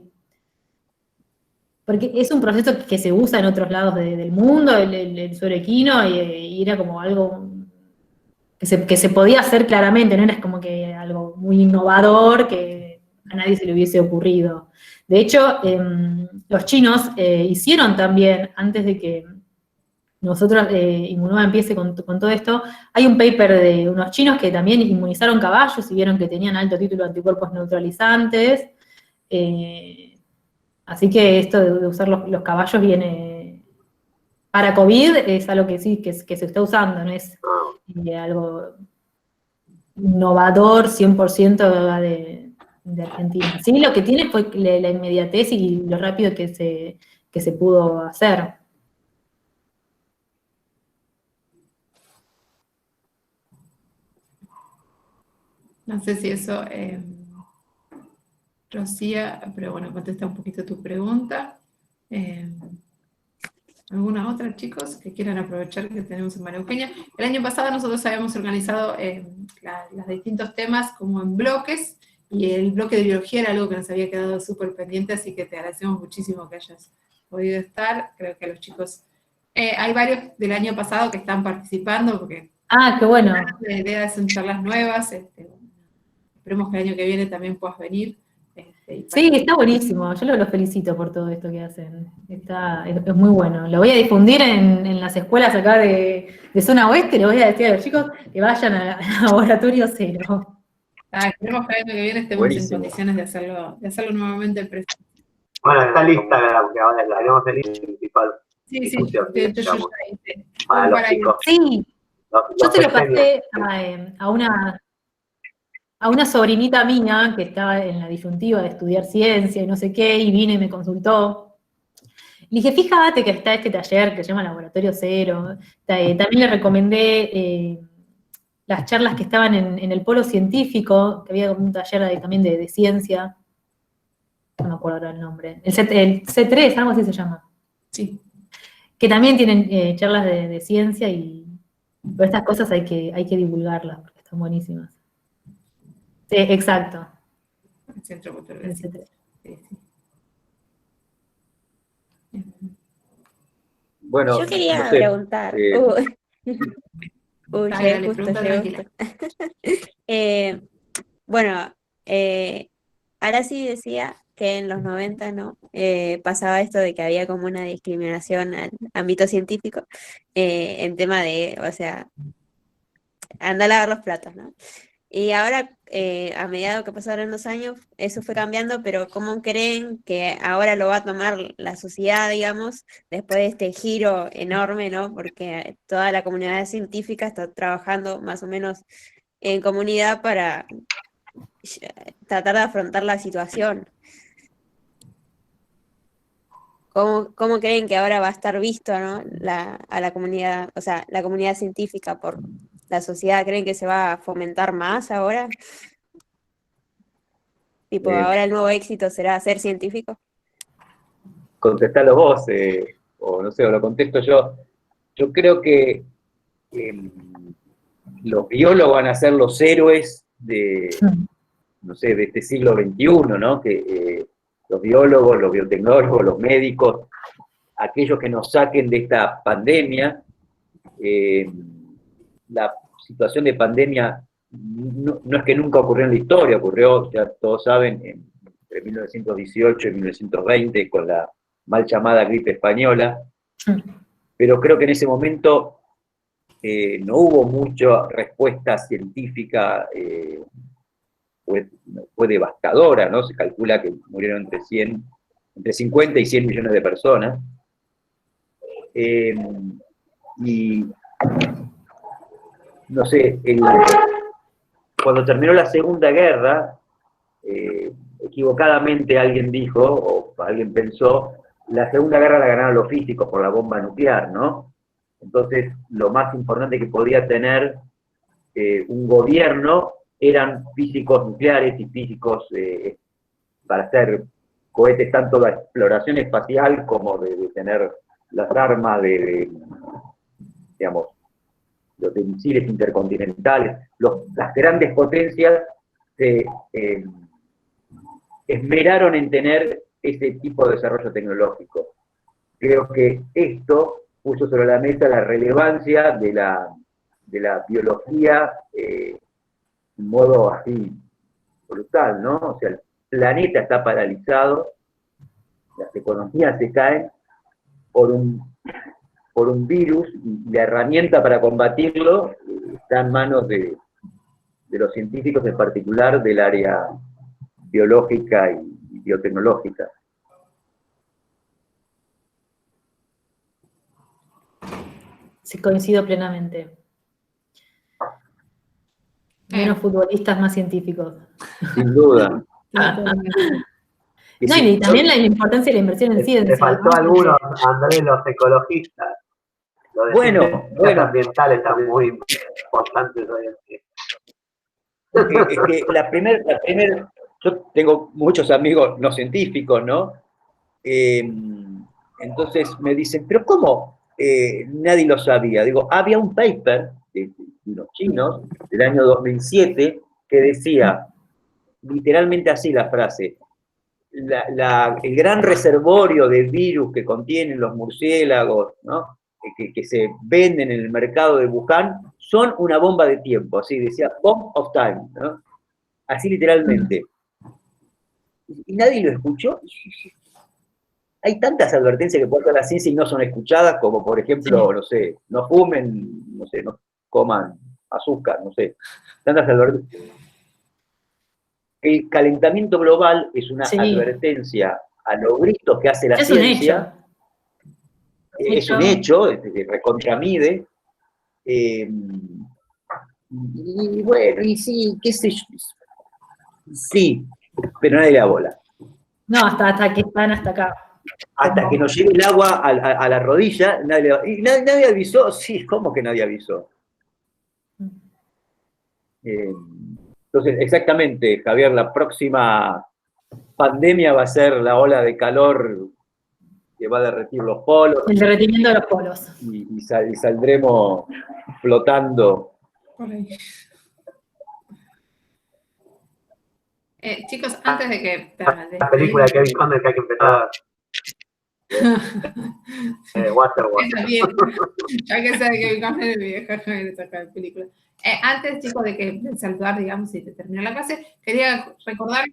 es un proceso que se usa en otros lados del mundo, el suero equino, y era como algo que se podía hacer claramente, no era como que algo muy innovador que a nadie se le hubiese ocurrido. De hecho, los chinos hicieron también, antes de que nosotros, Immunova empiece con todo esto, hay un paper de unos chinos que también inmunizaron caballos y vieron que tenían alto título de anticuerpos neutralizantes. Así que esto de usar los caballos viene para COVID, es algo que sí, que se está usando, no es algo innovador 100% de Argentina. Sí, lo que tiene fue la inmediatez y lo rápido que se pudo hacer. No sé si eso, Rocía, pero bueno, contesta un poquito tu pregunta. ¿Alguna otra, chicos, que quieran aprovechar que tenemos en María Eugenia? El año pasado nosotros habíamos organizado los distintos temas como en bloques, y el bloque de biología era algo que nos había quedado súper pendiente, así que te agradecemos muchísimo que hayas podido estar. Creo que los chicos, hay varios del año pasado que están participando, porque qué bueno. La idea son charlas nuevas, esperemos que el año que viene también puedas venir. Sí, está buenísimo, yo los felicito por todo esto que hacen, es muy bueno. Lo voy a difundir en las escuelas acá de zona oeste, les voy a decir a los chicos que vayan al laboratorio cero. Esperemos que el año que viene estemos en condiciones de hacerlo nuevamente presente. Bueno, está el Instagram, que ahora la tenemos el principal. Sí, para los chicos. Sí, yo se lo pasé a una sobrinita mía que estaba en la disyuntiva de estudiar ciencia y no sé qué, y vine y me consultó. Le dije, fíjate que está este taller que se llama Laboratorio Cero. También le recomendé las charlas que estaban en el polo científico, que había como un taller también de ciencia. No me acuerdo ahora el nombre. El C3, algo así se llama. Sí. Que también tienen charlas de ciencia, pero estas cosas hay que divulgarlas, porque están buenísimas. Sí, exacto. El Centro Cultural. Sí. Bueno, yo quería no sé, preguntar. Dale, Justo. Bueno, ahora sí decía que en los 90, ¿no? Pasaba esto de que había como una discriminación al ámbito científico en tema de, o sea, anda a lavar los platos, ¿no? Y ahora, a medida que pasaron los años, eso fue cambiando, pero ¿cómo creen que ahora lo va a tomar la sociedad, digamos, después de este giro enorme, ¿no? Porque toda la comunidad científica está trabajando más o menos en comunidad para tratar de afrontar la situación. ¿Cómo creen que ahora va a estar visto, ¿no? a la comunidad, o sea, la comunidad científica por la sociedad? ¿Creen que se va a fomentar más ahora? Tipo, ahora el nuevo éxito será ser científico. Contestalo vos, o no sé, o lo contesto yo. Yo creo que los biólogos van a ser los héroes de, no sé, de este siglo XXI, ¿no? Que los biólogos, los biotecnólogos, los médicos, aquellos que nos saquen de esta pandemia. La situación de pandemia no es que nunca ocurrió en la historia, ocurrió, ya todos saben, entre 1918 y 1920 con la mal llamada gripe española, pero creo que en ese momento no hubo mucha respuesta científica, fue devastadora, ¿no? Se calcula que murieron entre 50 y 100 millones de personas. Y no sé, cuando terminó la Segunda Guerra, equivocadamente alguien dijo, o alguien pensó, la Segunda Guerra la ganaron los físicos por la bomba nuclear, ¿no? Entonces, lo más importante que podía tener un gobierno eran físicos nucleares y físicos para hacer cohetes, tanto de exploración espacial como de tener las armas digamos, los de misiles intercontinentales. Las grandes potencias se esmeraron en tener ese tipo de desarrollo tecnológico. Creo que esto puso sobre la mesa la relevancia de la biología de un modo así brutal, ¿no? O sea, el planeta está paralizado, las economías se caen por un virus, y la herramienta para combatirlo está en manos de los científicos, en particular del área biológica y biotecnológica. Sí, coincido plenamente. Menos futbolistas, más científicos. Sin duda. No, y también la importancia de la inversión en ciencia. Le faltó ¿no? algunos, Andrés, los ecologistas. Los de Bueno. ambientales están muy importantes hoy en día. Es que la primera, yo tengo muchos amigos no científicos, ¿no? Entonces me dicen, ¿pero cómo nadie lo sabía? Digo, había un paper de unos chinos del año 2007 que decía, literalmente así la frase, el gran reservorio de virus que contienen los murciélagos, ¿no? que se venden en el mercado de Wuhan, son una bomba de tiempo, así decía, bomb of time, ¿no? Así literalmente. Y nadie lo escuchó. Hay tantas advertencias que puede dar la ciencia y no son escuchadas, como por ejemplo, no sé, no fumen, no sé, no coman azúcar, no sé. Tantas advertencias. El calentamiento global es una advertencia a los gritos que hace la ciencia. Es un hecho, recontramide. Y bueno, y sí, qué sé yo. Sí, pero nadie le da bola. No, hasta que están hasta acá. Hasta que nos llegue el agua a la rodilla, nadie le da. ¿Y nadie avisó? Sí, ¿cómo que nadie avisó? Entonces, exactamente, Javier, la próxima pandemia va a ser la ola de calor que va a derretir los polos. El derretimiento de los polos. Y saldremos flotando. Por ahí. Chicos, antes de que... La película de Kevin Conner que hay que empezar. Waterworld. Ya que sea de Kevin Conner, mi vieja me saca de película. Antes, chicos, de saludar, digamos, y de terminar la clase, quería recordar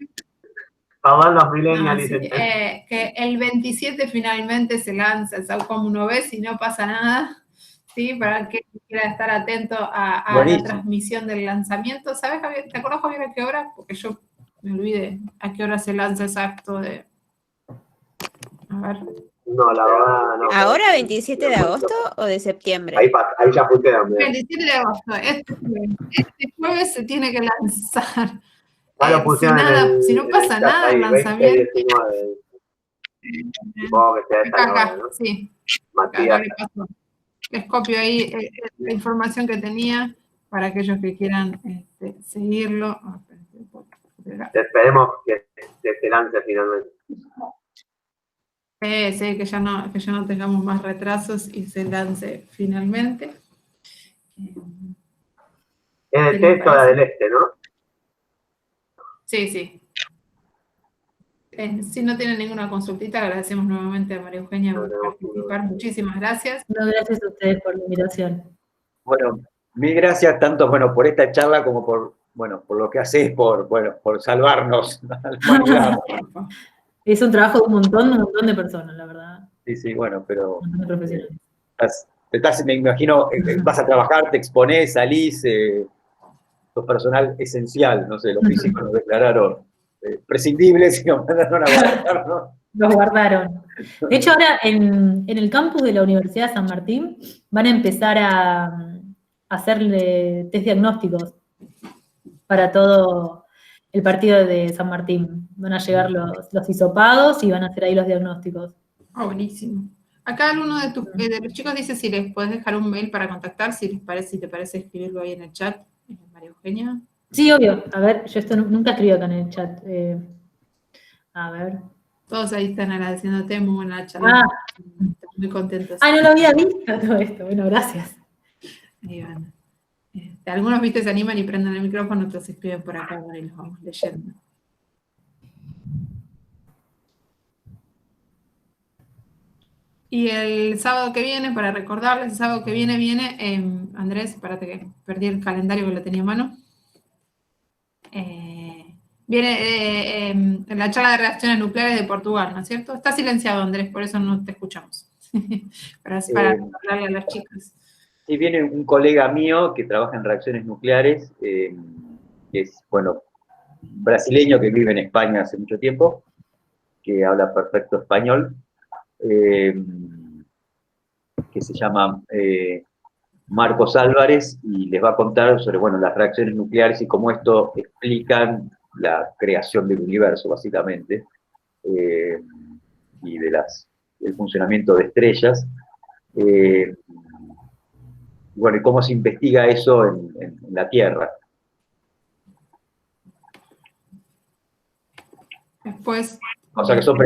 Todos los millennials que el 27 finalmente se lanza el Saucom 1B, si no pasa nada, ¿sí? Para el que quiera estar atento a la transmisión del lanzamiento. ¿Sabes, Javier? ¿Te acuerdas, Javier, a qué hora? Porque yo me olvidé a qué hora se lanza exacto de... A ver. No, la verdad no. ¿Ahora 27 de agosto o de septiembre? Ahí ya puse también. 27 de agosto. Este jueves se tiene que lanzar. Si no pasa nada, el lanzamiento. 20, supongo que sea Acá, ¿no? Sí. Matías. Les copio ahí la información que tenía para aquellos que quieran seguirlo. Esperemos que se lance finalmente. Sí, que ya no tengamos más retrasos y se lance finalmente. Es el texto de la del Este, ¿no? Sí. Si no tienen ninguna consultita, agradecemos nuevamente a María Eugenia por participar. Muchísimas gracias. No, gracias a ustedes por la invitación. Bueno, mil gracias tanto por esta charla como por lo que hacés, por salvarnos a la humanidad. Es un trabajo de un montón de personas, la verdad. Sí, bueno, pero... Un montón de profesionales. Me imagino, vas a trabajar, te exponés, salís, sos personal esencial, no sé, los físicos nos declararon prescindibles y nos mandaron a guardar, ¿no? Los guardaron. De hecho, ahora en el campus de la Universidad de San Martín van a empezar a hacerle test diagnósticos para todo el partido de San Martín. Van a llegar los hisopados y van a hacer ahí los diagnósticos. Buenísimo. Acá alguno de los chicos dice si les puedes dejar un mail para contactar, si te parece escribirlo ahí en el chat, María Eugenia. Sí, obvio. A ver, yo esto nunca escribí acá en el chat. A ver. Todos ahí están agradeciéndote, muy buena charla. Muy contentos. No lo había visto todo esto. Bueno, gracias. Ahí van. Algunos, viste, se animan y prenden el micrófono, otros escriben por acá, y los vamos leyendo. Y el sábado que viene, para recordarles, el sábado que viene, Andrés, espérate que perdí el calendario que lo tenía a mano. Viene en la charla de reacciones nucleares de Portugal, ¿no es cierto? Está silenciado, Andrés, por eso no te escuchamos. Pero es para hablarle a las chicas. Sí, viene un colega mío que trabaja en reacciones nucleares, que es, bueno, brasileño que vive en España hace mucho tiempo, que habla perfecto español, que se llama Marcos Álvarez, y les va a contar sobre, bueno, las reacciones nucleares y cómo esto explican la creación del universo, básicamente, y de el funcionamiento de estrellas. Bueno, y cómo se investiga eso en la Tierra. Después... O sea que son